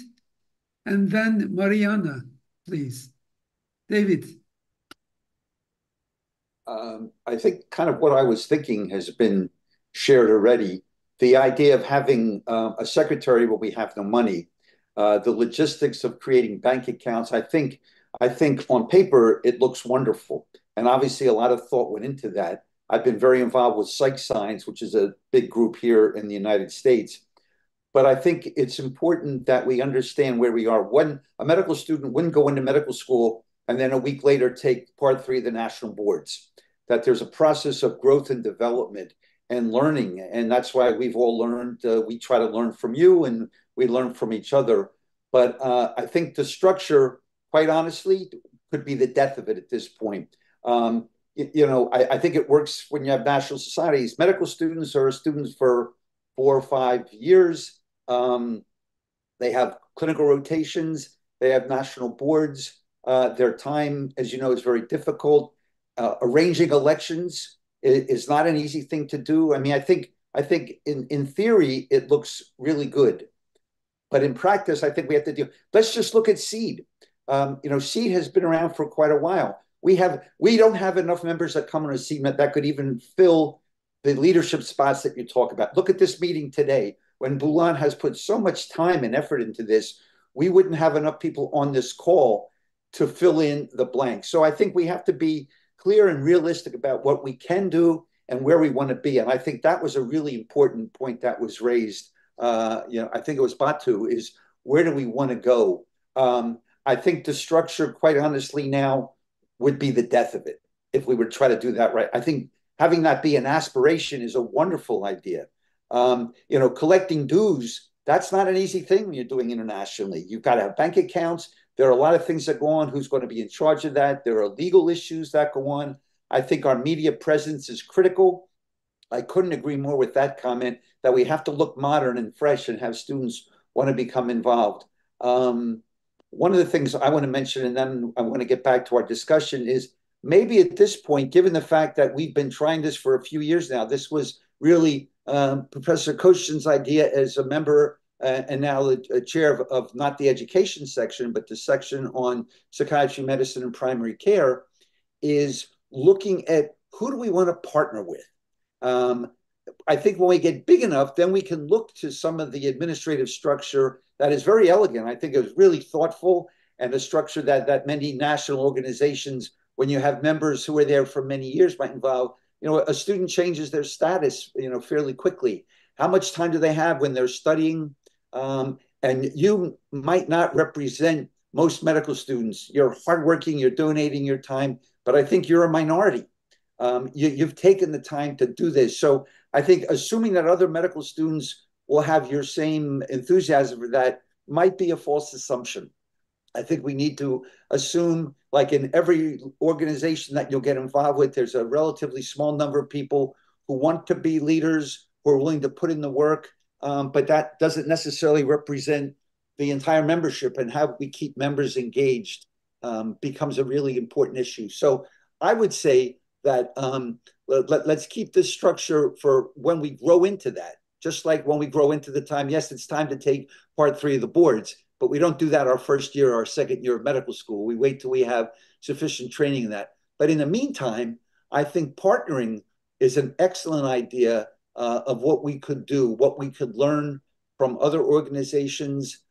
and then Mariana, please. David. I think kind of what I was thinking has been shared already. The idea of having a secretary where we have no money, the logistics of creating bank accounts. I think on paper it looks wonderful, and obviously a lot of thought went into that. I've been very involved with Psych Science, which is a big group here in the United States. But I think it's important that we understand where we are. When a medical student wouldn't go into medical school and then a week later take part 3 of the national boards, that there's a process of growth and development and learning. And that's why we've all learned. We try to learn from you and we learn from each other. But I think the structure, quite honestly, could be the death of it at this point. I think it works when you have national societies. Medical students are students for 4 or 5 years. They have clinical rotations. They have national boards. Their time, as you know, is very difficult. Arranging elections is not an easy thing to do. I mean, I think in theory it looks really good, but in practice, I think we have to do. Let's just look at SEED. SEED has been around for quite a while. We don't have enough members that come on a SEED that could even fill the leadership spots that you talk about. Look at this meeting today. When Bulan has put so much time and effort into this, we wouldn't have enough people on this call to fill in the blank. So I think we have to be clear and realistic about what we can do and where we want to be. And I think that was a really important point that was raised. I think it was Batu, is where do we want to go? I think the structure, quite honestly, now would be the death of it if we would try to do that right. I think having that be an aspiration is a wonderful idea. Collecting dues, that's not an easy thing when you're doing internationally. You've got to have bank accounts. There are a lot of things that go on. Who's going to be in charge of that? There are legal issues that go on. I think our media presence is critical. I couldn't agree more with that comment, that we have to look modern and fresh and have students want to become involved. One of the things I want to mention, and then I want to get back to our discussion, is maybe at this point, given the fact that we've been trying this for a few years now, this was really Professor Koshin's idea as a member and now a chair of not the education section, but the section on psychiatry, medicine, and primary care, is looking at who do we want to partner with. I think when we get big enough, then we can look to some of the administrative structure that is very elegant. I think it was really thoughtful, and a structure that many national organizations, when you have members who are there for many years, might involve. A student changes their status, fairly quickly. How much time do they have when they're studying? And you might not represent most medical students. You're hardworking, you're donating your time, but I think you're a minority. You've taken the time to do this. So I think assuming that other medical students will have your same enthusiasm for that might be a false assumption. I think we need to assume, like in every organization that you'll get involved with, there's a relatively small number of people who want to be leaders, who are willing to put in the work, but that doesn't necessarily represent the entire membership, and how we keep members engaged becomes a really important issue. So I would say that let's keep this structure for when we grow into that. Just like when we grow into the time, yes, it's time to take part 3 of the boards, but we don't do that our first year or our second year of medical school. We wait till we have sufficient training in that. But in the meantime, I think partnering is an excellent idea of what we could do, what we could learn from other organizations.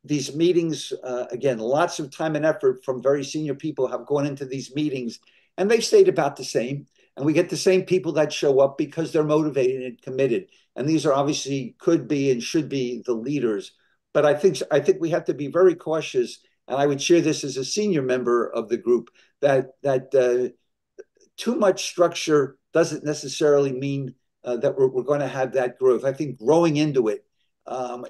These meetings, again, lots of time and effort from very senior people have gone into these meetings, and they stayed about the same. And we get the same people that show up because they're motivated and committed. And these are obviously could be and should be the leaders. But I think we have to be very cautious, and I would share this as a senior member of the group, that too much structure doesn't necessarily mean that we're going to have that growth. I think growing into it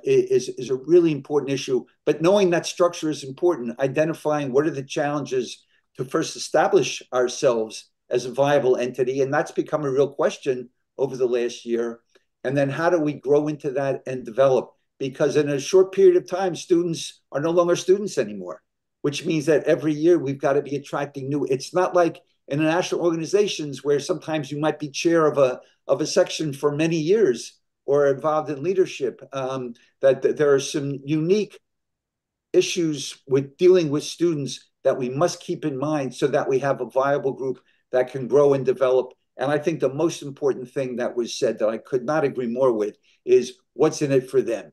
is a really important issue. But knowing that structure is important, identifying what are the challenges to first establish ourselves as a viable entity, and that's become a real question over the last year. And then how do we grow into that and develop? Because in a short period of time, students are no longer students anymore, which means that every year we've got to be attracting new. It's not like international organizations where sometimes you might be chair of a section for many years or involved in leadership. That there are some unique issues with dealing with students that we must keep in mind so that we have a viable group that can grow and develop. And I think the most important thing that was said that I could not agree more with is what's in it for them.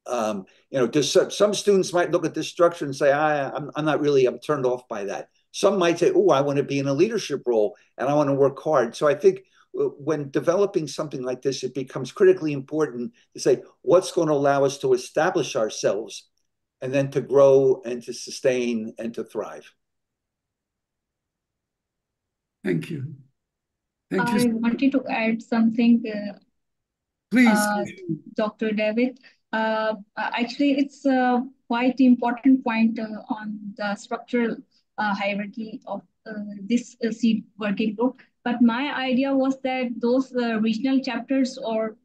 Some students might look at this structure and say, I'm not really, I'm turned off by that. Some might say, oh, I want to be in a leadership role and I want to work hard. So I think when developing something like this, it becomes critically important to say, what's going to allow us to establish ourselves and then to grow and to sustain and to thrive. Thank you. Thank I you. wanted to add something, Please. Dr. David. Actually, it's a quite important point on the structural hierarchy of this seed working group. But my idea was that those regional chapters or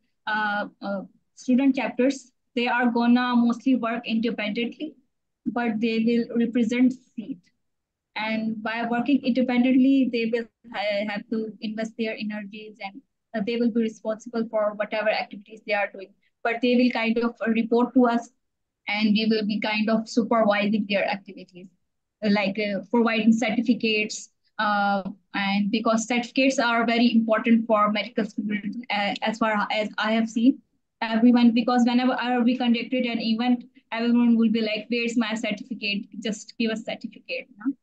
student chapters, they are gonna mostly work independently, but they will represent seed. And by working independently, they will have to invest their energies and they will be responsible for whatever activities they are doing. But they will kind of report to us and we will be kind of supervising their activities, like providing certificates. And because certificates are very important for medical students, as far as I have seen, everyone, because whenever we conducted an event, everyone will be like, where's my certificate? Just give us certificate. No?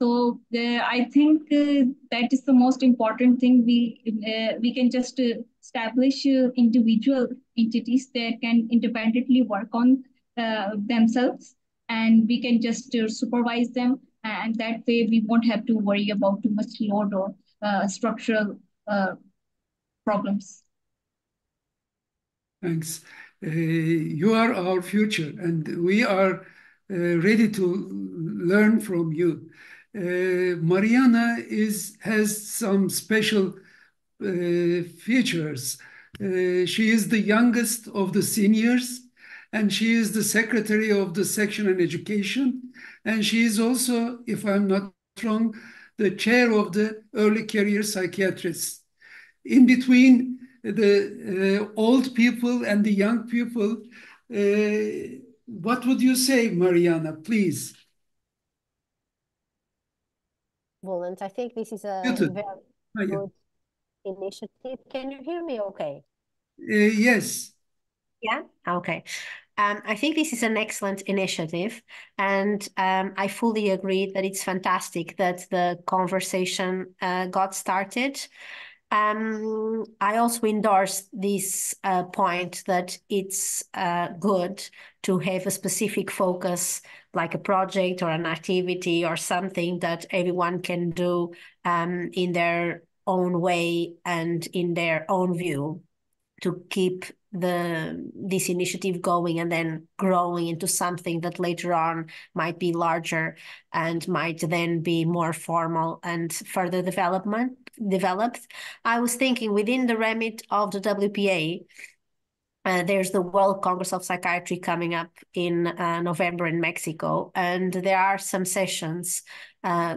So I think that is the most important thing. We can just establish individual entities that can independently work on themselves, and we can just supervise them. And that way, we won't have to worry about too much load or structural problems. Thanks. You are our future, and we are ready to learn from you. Mariana has some special features. She is the youngest of the seniors, and she is the secretary of the section on education, and she is also, if I'm not wrong, the chair of the early career psychiatrists. In between the old people and the young people, what would you say, Mariana, please? Well, and I think this is a very good initiative. Can you hear me okay? Yes. Yeah, okay. I think this is an excellent initiative, and I fully agree that it's fantastic that the conversation got started. I also endorse this point that it's good to have a specific focus, like a project or an activity or something that everyone can do in their own way and in their own view, to keep this initiative going and then growing into something that later on might be larger and might then be more formal and further developed. I was thinking within the remit of the WPA, there's the World Congress of Psychiatry coming up in November in Mexico, and there are some sessions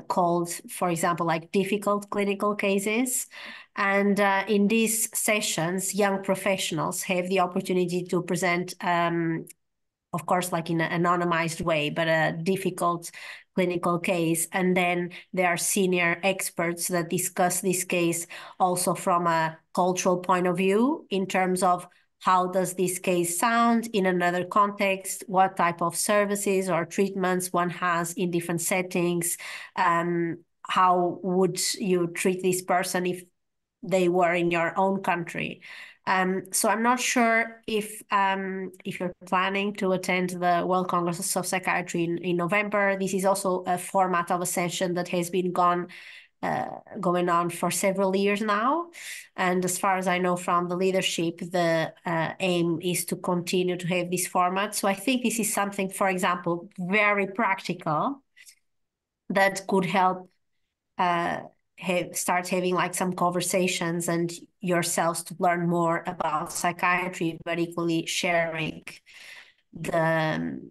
called, for example, like difficult clinical cases. And in these sessions, young professionals have the opportunity to present, of course, like in an anonymized way, but a difficult clinical case. And then there are senior experts that discuss this case also from a cultural point of view, in terms of how does this case sound in another context, what type of services or treatments one has in different settings, how would you treat this person if they were in your own country. So I'm not sure if you're planning to attend the World Congress of Psychiatry in November. This is also a format of a session that has been going on for several years now. And as far as I know from the leadership, the aim is to continue to have this format. So I think this is something, for example, very practical that could help start having like some conversations and yourselves to learn more about psychiatry, but equally sharing the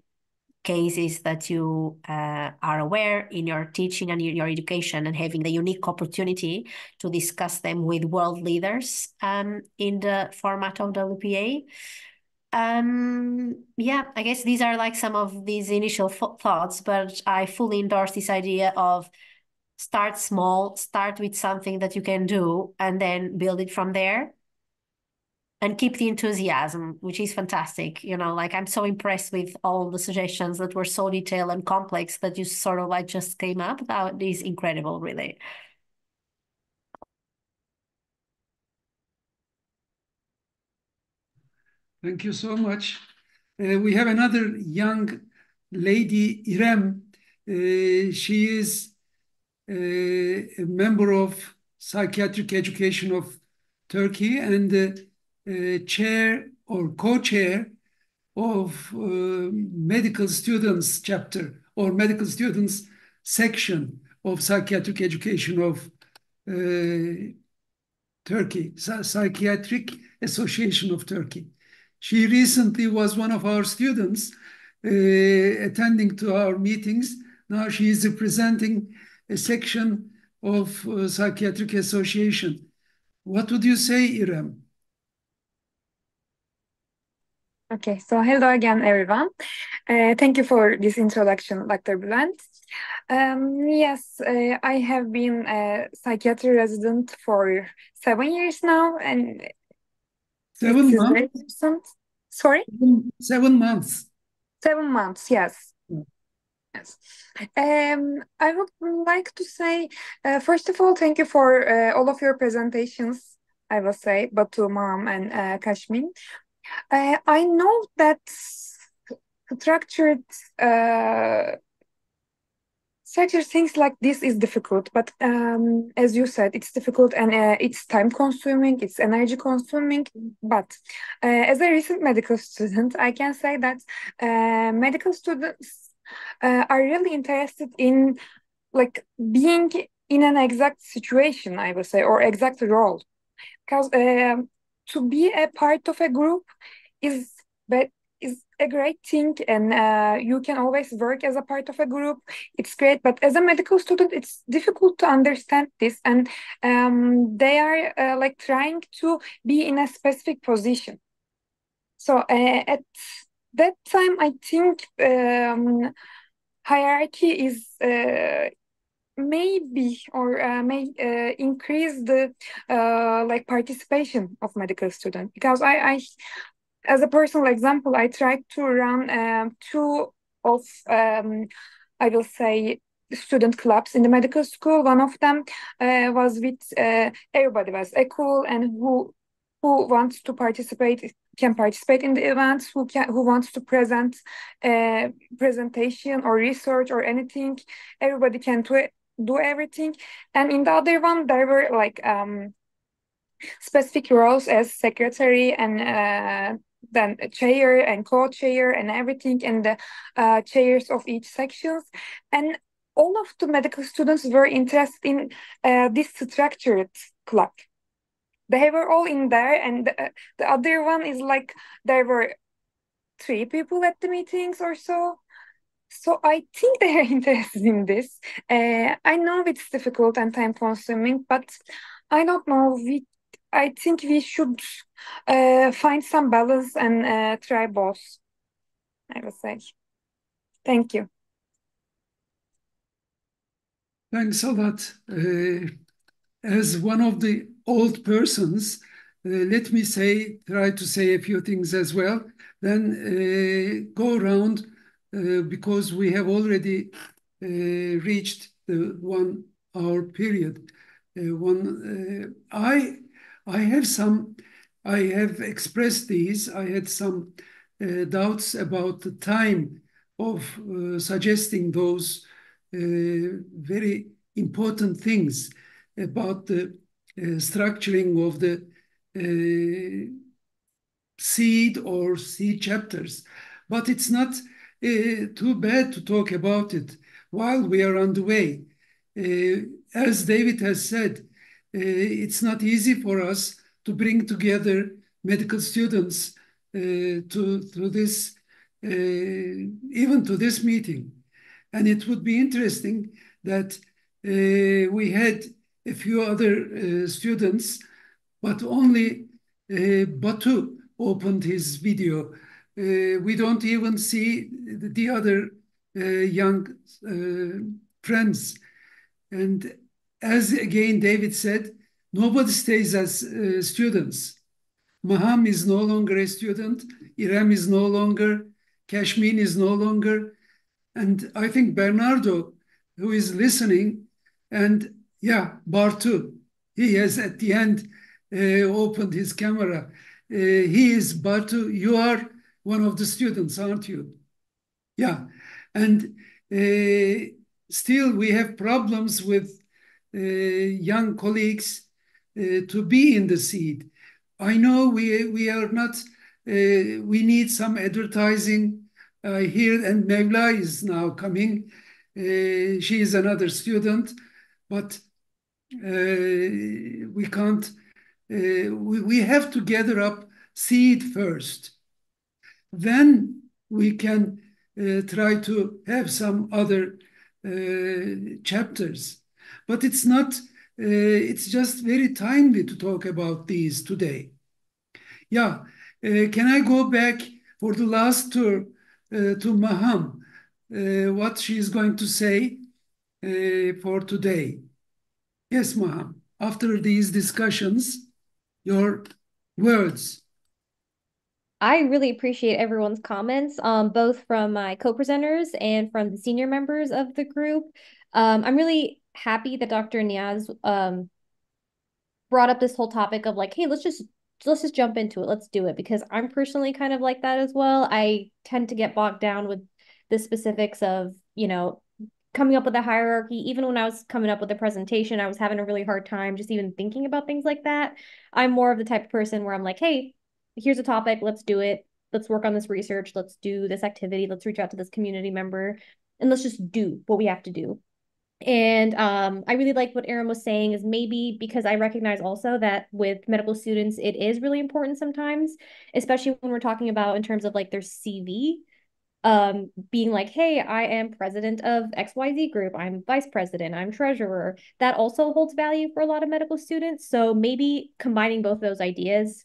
cases that you are aware in your teaching and in your education, and having the unique opportunity to discuss them with world leaders in the format of WPA. Yeah, I guess these are like some of these initial thoughts, but I fully endorse this idea of start small, start with something that you can do, and then build it from there. And keep the enthusiasm, which is fantastic. You know, like I'm so impressed with all the suggestions that were so detailed and complex that you sort of like just came up. That is incredible, really. Thank you so much. We have another young lady, IrEM. She is a member of Psychiatric Education of Turkey and chair or co-chair of medical students chapter or medical students section of Psychiatric Education of Turkey, Psychiatric Association of Turkey. She recently was one of our students attending to our meetings. Now she is representing a section of Psychiatric Association. What would you say, IrEM? Okay, so hello again, everyone. Thank you for this introduction, Dr. Bülent. Yes, I have been a psychiatry resident for 7 years now, and 7 it is months? very recent. Sorry? 7 months. 7 months, yes. Yes. I would like to say, first of all, thank you for all of your presentations, I will say, Batu, Mom, and Kashmin. I know that structured structured things like this is difficult, but as you said, it's difficult and it's time consuming, it's energy consuming. But as a recent medical student, I can say that medical students are really interested in like being in an exact situation, I would say, or exact role, because to be a part of a group is but is a great thing, and you can always work as a part of a group. It's great, but as a medical student, it's difficult to understand this, and they are like trying to be in a specific position. So at that time, I think hierarchy is maybe or may increase the like participation of medical student, because I as a personal example, I tried to run two of I will say student clubs in the medical school. One of them was with everybody was equal, and who wants to participate can participate in the events, who wants to present presentation or research or anything, everybody can do everything. And in the other one, there were like specific roles as secretary and then chair and co-chair and everything, and the chairs of each sections. And all of the medical students were interested in this structured club. They were all in there, and the other one is like there were 3 people at the meetings or so. So I think they are interested in this. I know it's difficult and time consuming, but I don't know. I think we should find some balance and try both, I would say. Thank you. Thanks a lot. As one of the old persons, let me try to say a few things as well. Then go around because we have already reached the 1 hour period. I have expressed these. I had some doubts about the time of suggesting those very important things about the structuring of the seed or seed chapters. But it's not too bad to talk about it while we are on the way. as David has said, it's not easy for us to bring together medical students to this, even to this meeting. And it would be interesting that we had a few other students, but only Batu opened his video. We don't even see the other young friends. And as again David said, nobody stays as students. Maham is no longer a student. Irem is no longer. Kashmin is no longer. And I think Bernardo, who is listening, and yeah, Bartu, he has at the end opened his camera. He is Bartu. You are one of the students, aren't you? Yeah. And still we have problems with young colleagues to be in the seed. I know we are not, we need some advertising here, and Mevla is now coming. She is another student, but we can't, we have to gather up seed first. Then we can try to have some other chapters. But it's not, it's just very timely to talk about these today. Yeah, can I go back for the last tour to Maham, what she is going to say for today? Yes, Maham, after these discussions, your words. I really appreciate everyone's comments, both from my co-presenters and from the senior members of the group. I'm really happy that Dr. Niaz brought up this whole topic of like, hey, let's just jump into it. Let's do it, because I'm personally kind of like that as well. I tend to get bogged down with the specifics of, coming up with a hierarchy. Even when I was coming up with a presentation, I was having a really hard time just even thinking about things like that. I'm more of the type of person where I'm like, hey, here's a topic, let's do it. Let's work on this research. Let's do this activity. Let's reach out to this community member, and let's just do what we have to do. And I really like what Aaron was saying, is maybe because I recognize also that with medical students, it is really important sometimes, especially when we're talking about in terms of like their CV, being like, hey, I am president of XYZ group, I'm vice president, I'm treasurer. That also holds value for a lot of medical students. So maybe combining both those ideas,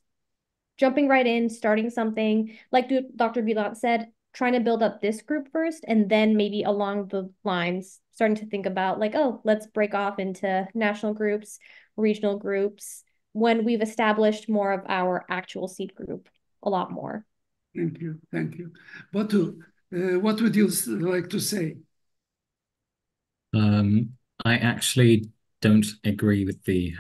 jumping right in, starting something, like Dr. Bilant said, trying to build up this group first, and then maybe along the lines, starting to think about like, oh, let's break off into national groups, regional groups, when we've established more of our actual seed group a lot more. Thank you, thank you. Batu, what would you like to say? I actually don't agree with the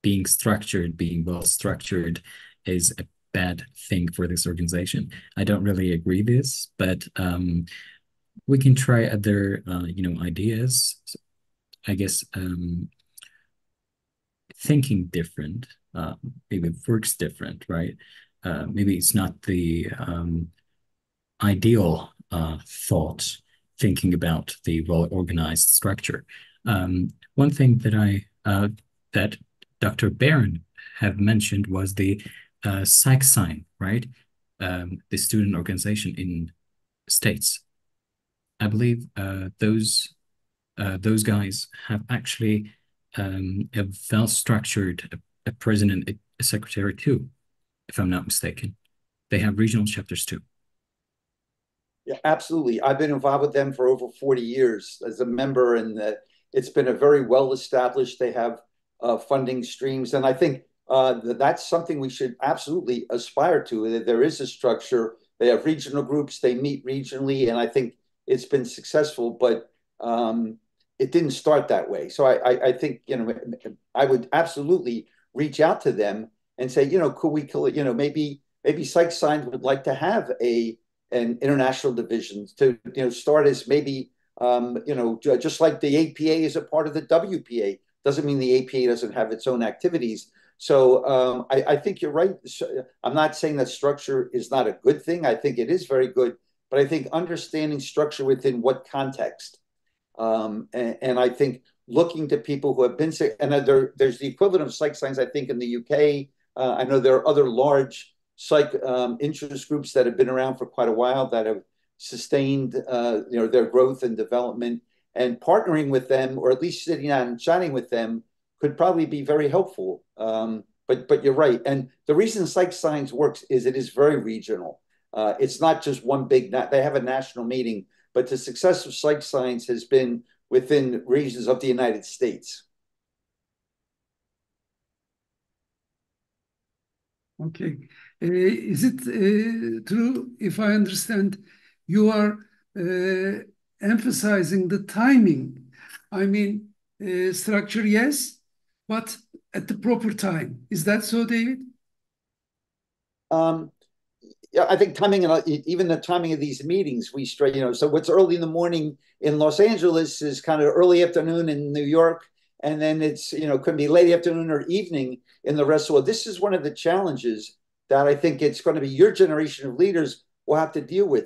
being structured, being well structured is a bad thing for this organization. I don't really agree this, but we can try other ideas. I guess thinking different maybe works different, right? Maybe it's not the ideal thought, thinking about the well-organized structure. One thing that Dr. Barron have mentioned was the psych sign, right? The student organization in States. I believe those guys have actually a well-structured a president, a secretary too, if I'm not mistaken. They have regional chapters too. Yeah, absolutely. I've been involved with them for over 40 years as a member, and it's been a very well established. They have funding streams, and I think that's something we should absolutely aspire to. There is a structure. They have regional groups. They meet regionally, and I think it's been successful. But it didn't start that way. So I think I would absolutely reach out to them and say, could we, maybe Psych Science would like to have an international division to start as maybe just like the APA is a part of the WPA. Doesn't mean the APA doesn't have its own activities. So I think you're right. I'm not saying that structure is not a good thing. I think it is very good, but I think understanding structure within what context. And I think looking to people who have been sick. And there's the equivalent of psych science, I think, in the UK. I know there are other large psych interest groups that have been around for quite a while that have sustained their growth and development. And partnering with them, or at least sitting down and chatting with them, could probably be very helpful. But you're right. And the reason psych science works is it is very regional. It's not just one big, they have a national meeting, but the success of psych science has been within regions of the United States. Okay. Is it true, if I understand, you are emphasizing the timing? I mean, structure, yes, but at the proper time. Is that so, David? Yeah, I think timing, and even the timing of these meetings, so what's early in the morning in Los Angeles is kind of early afternoon in New York, and then it's, could be late afternoon or evening in the rest of the world. This is one of the challenges that I think it's going to be your generation of leaders will have to deal with.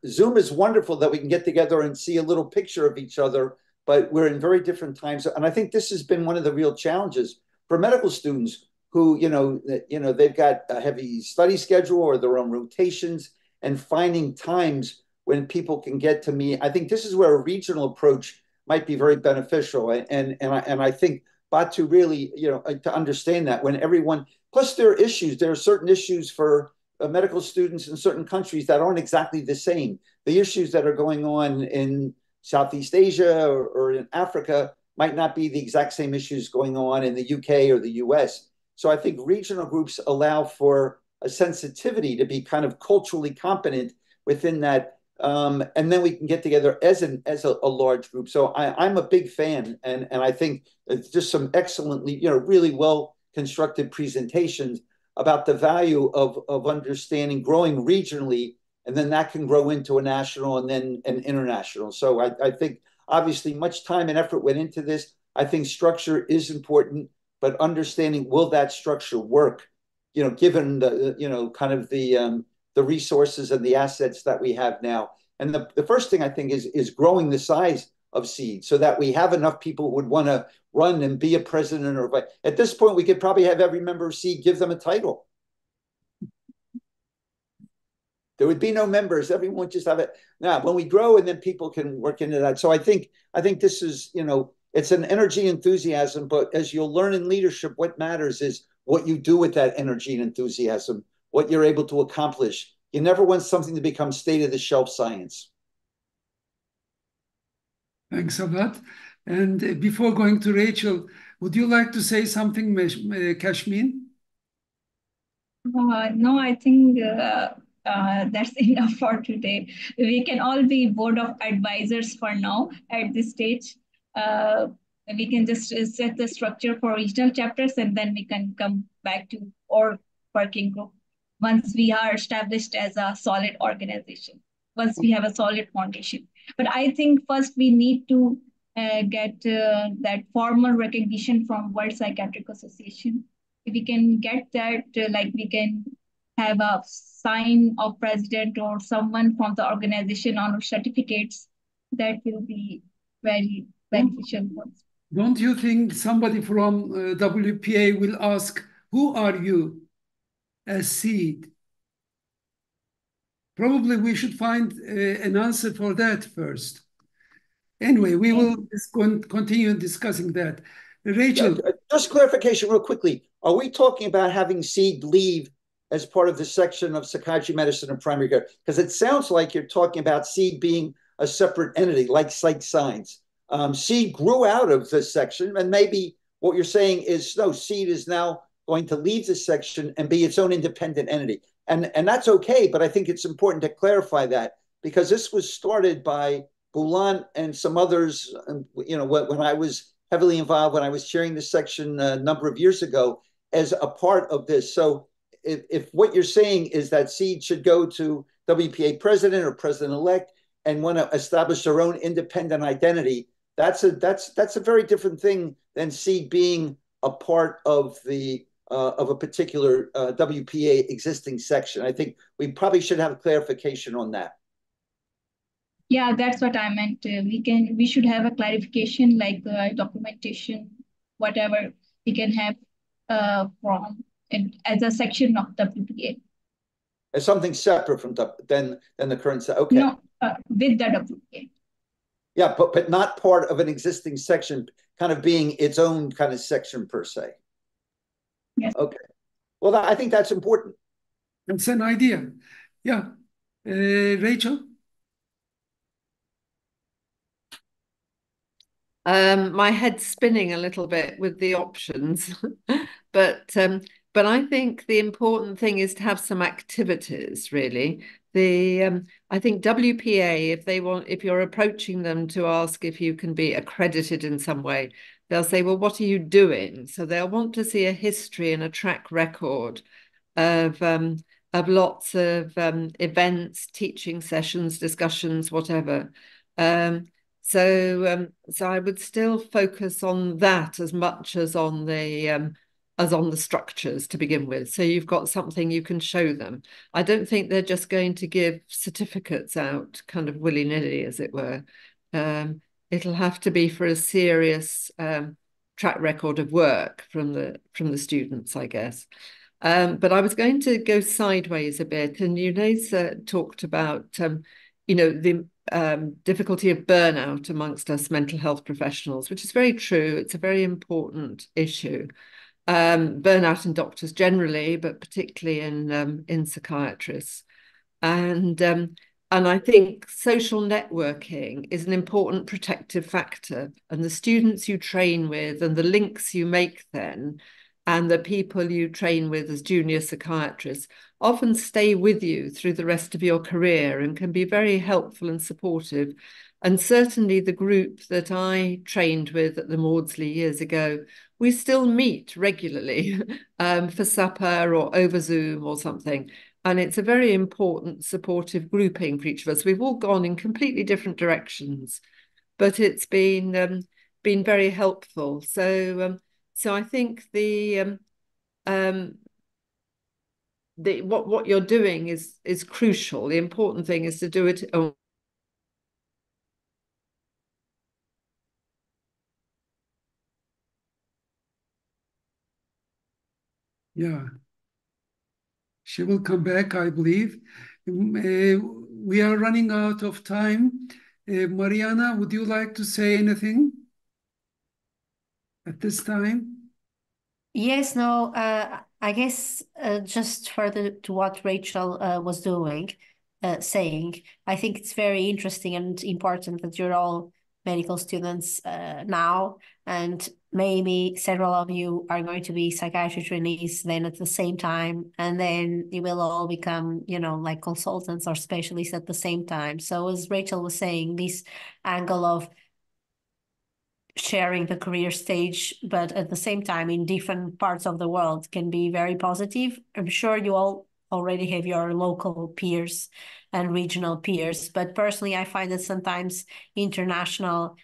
Zoom is wonderful that we can get together and see a little picture of each other, but we're in very different times. And I think this has been one of the real challenges for medical students who, they've got a heavy study schedule or their own rotations, and finding times when people can get to me. I think this is where a regional approach might be very beneficial. And I think Batu really, to understand that when everyone, plus there are certain issues for medical students in certain countries that aren't exactly the same. The issues that are going on in Southeast Asia or in Africa might not be the exact same issues going on in the UK or the US. So I think regional groups allow for a sensitivity to be kind of culturally competent within that. And then we can get together as a large group. So I'm a big fan. And I think it's just some excellently, really well constructed presentations about the value of understanding growing regionally. And then that can grow into a national and then an international. So I think obviously much time and effort went into this. I think structure is important, but understanding, will that structure work, given the, kind of the resources and the assets that we have now. And the first thing I think is growing the size of SEED so that we have enough people who would want to run and be a president, or at this point, we could probably have every member of SEED give them a title. There would be no members. Everyone would just have it. Now, when we grow, and then people can work into that. So I think this is, it's an energy enthusiasm, but as you'll learn in leadership, what matters is what you do with that energy and enthusiasm, what you're able to accomplish. You never want something to become state-of-the-shelf science. Thanks a lot. And before going to Rachel, would you like to say something, Kashmir? No, I think that's enough for today. We can all be board of advisors for now at this stage. We can just set the structure for regional chapters, and then we can come back to our working group once we are established as a solid organization, once we have a solid foundation. But I think first we need to get that formal recognition from World Psychiatric Association. If we can get that, like we can have a sign of president or someone from the organization on our certificates, that will be very beneficial for us. Don't you think somebody from WPA will ask, who are you as SEED? Probably we should find an answer for that first. Anyway, we will continue discussing that. Rachel. Just clarification real quickly. Are we talking about having SEED leave as part of the section of psychiatry, medicine, and primary care? Because it sounds like you're talking about SEED being a separate entity, like psych science. SEED grew out of this section, and maybe what you're saying is, no, SEED is now going to leave this section and be its own independent entity. And that's okay, but I think it's important to clarify that, because this was started by Boulan and some others, when I was heavily involved, when I was chairing this section a number of years ago, as a part of this. So if what you're saying is that SEED should go to WPA president or president-elect and want to establish their own independent identity, that's a very different thing than SEED being a part of a particular WPA existing section. I think we probably should have clarification on that. Yeah, that's what I meant. We should have a clarification like documentation, whatever we can have from it as a section of WPA. As something separate from than the current. Okay. No, with the WPA. Yeah, but not part of an existing section, kind of being its own kind of section per se. Yes. Okay. Well, I think that's important. That's an idea. Yeah. Rachel? My head's spinning a little bit with the options, but I think the important thing is to have some activities, really. I think WPA, if you're approaching them to ask if you can be accredited in some way, they'll say, well, what are you doing? So they'll want to see a history and a track record of lots of events, teaching sessions, discussions, whatever. So I would still focus on that as much as on the structures to begin with. So you've got something you can show them. I don't think they're just going to give certificates out kind of willy-nilly, as it were. It'll have to be for a serious track record of work from the students, I guess. But I was going to go sideways a bit, and Yunus talked about the difficulty of burnout amongst us mental health professionals, which is very true. It's a very important issue. Burnout in doctors generally, but particularly in psychiatrists. And I think social networking is an important protective factor. And the students you train with and the links you make then, and the people you train with as junior psychiatrists often stay with you through the rest of your career and can be very helpful and supportive. And certainly the group that I trained with at the Maudsley years ago, we still meet regularly for supper or over Zoom or something. And it's a very important supportive grouping for each of us. We've all gone in completely different directions, but it's been very helpful. So I think what you're doing is crucial. The important thing is to do it. Yeah. She will come back, I believe. We are running out of time. Mariana, would you like to say anything at this time? Yes, no, I guess just further to what Rachel was saying, I think it's very interesting and important that you're all medical students now, and maybe several of you are going to be psychiatry trainees then at the same time, and then you will all become, like consultants or specialists at the same time. So as Rachel was saying, this angle of sharing the career stage, but at the same time in different parts of the world can be very positive. I'm sure you all already have your local peers and regional peers, but personally, I find that sometimes international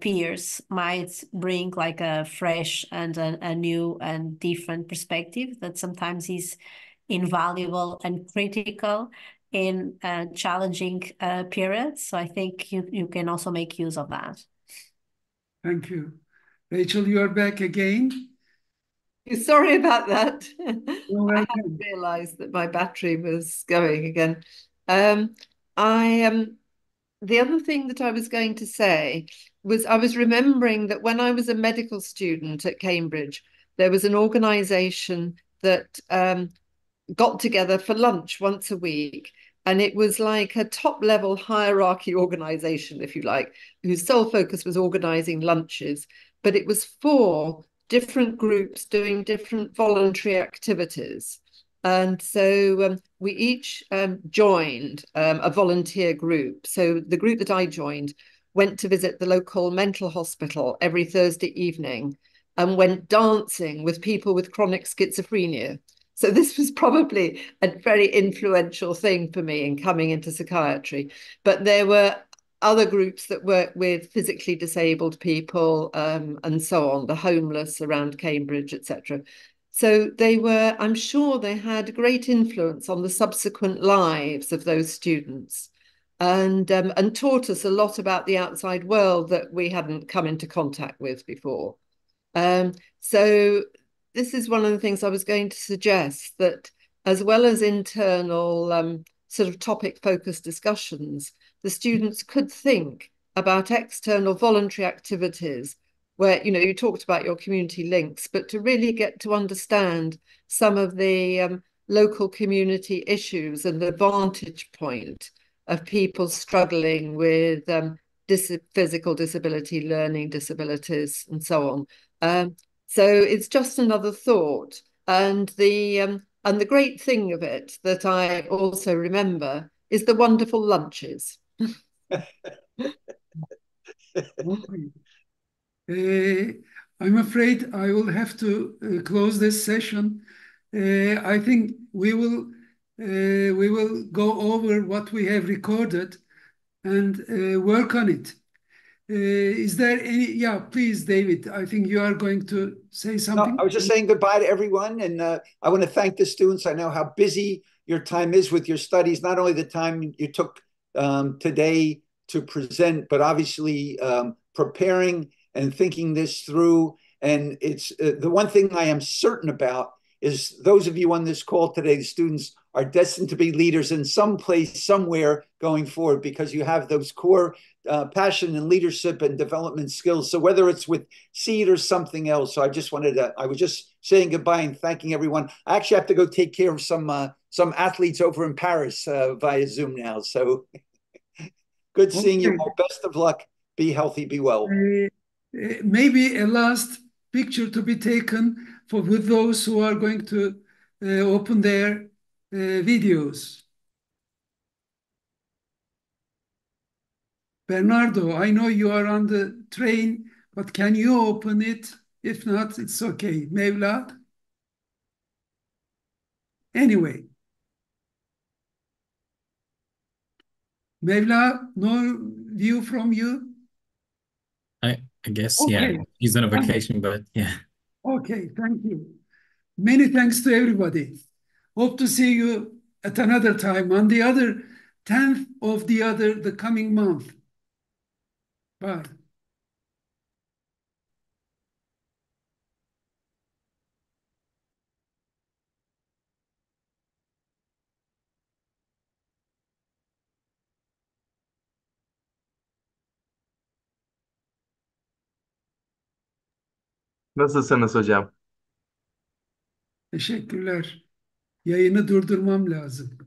peers might bring like a fresh and a new and different perspective that sometimes is invaluable and critical in challenging periods. So I think you can also make use of that. Thank you. Rachel, you are back again. Sorry about that. You're I welcome. hadn't realised that my battery was going again. The other thing that I was going to say was I was remembering that when I was a medical student at Cambridge, there was an organisation that got together for lunch once a week. And it was like a top level hierarchy organization, if you like, whose sole focus was organizing lunches. But it was for different groups doing different voluntary activities. And so we each joined a volunteer group. So the group that I joined went to visit the local mental hospital every Thursday evening and went dancing with people with chronic schizophrenia. So this was probably a very influential thing for me in coming into psychiatry. But there were other groups that work with physically disabled people and so on, the homeless around Cambridge, etc. So I'm sure they had great influence on the subsequent lives of those students. and taught us a lot about the outside world that we hadn't come into contact with before. So this is one of the things I was going to suggest, that as well as internal sort of topic-focused discussions, the students could think about external voluntary activities where, you talked about your community links, but to really get to understand some of the local community issues and the vantage point of people struggling with physical disability, learning disabilities, and so on. So it's just another thought. And the great thing of it that I also remember is the wonderful lunches. I'm afraid I will have to close this session. I think we will go over what we have recorded and work on it. Is there any? Yeah, please, David. I think you are going to say No, something. I was just saying goodbye to everyone, and I want to thank the students. I know how busy your time is with your studies, not only the time you took today to present, but obviously preparing and thinking this through. And it's the one thing I am certain about is those of you on this call today, the students, are destined to be leaders in some place, somewhere going forward, because you have those core passion and leadership and development skills. So whether it's with SEED or something else, so I was just saying goodbye and thanking everyone. I actually have to go take care of some athletes over in Paris via Zoom now. So good seeing you all. Best of luck. Be healthy, be well. Maybe a last picture to be taken with those who are going to open their videos. Bernardo, I know you are on the train, but can you open it? If not, it's okay. Mevla? Anyway. Mevla, no view from you? I guess, Okay. yeah, he's on a vacation, but yeah. Okay, thank you. Many thanks to everybody. Hope to see you at another time on the other 10th of the coming month. Bye. Nasılsınız hocam? Teşekkürler. Yayını durdurmam lazım.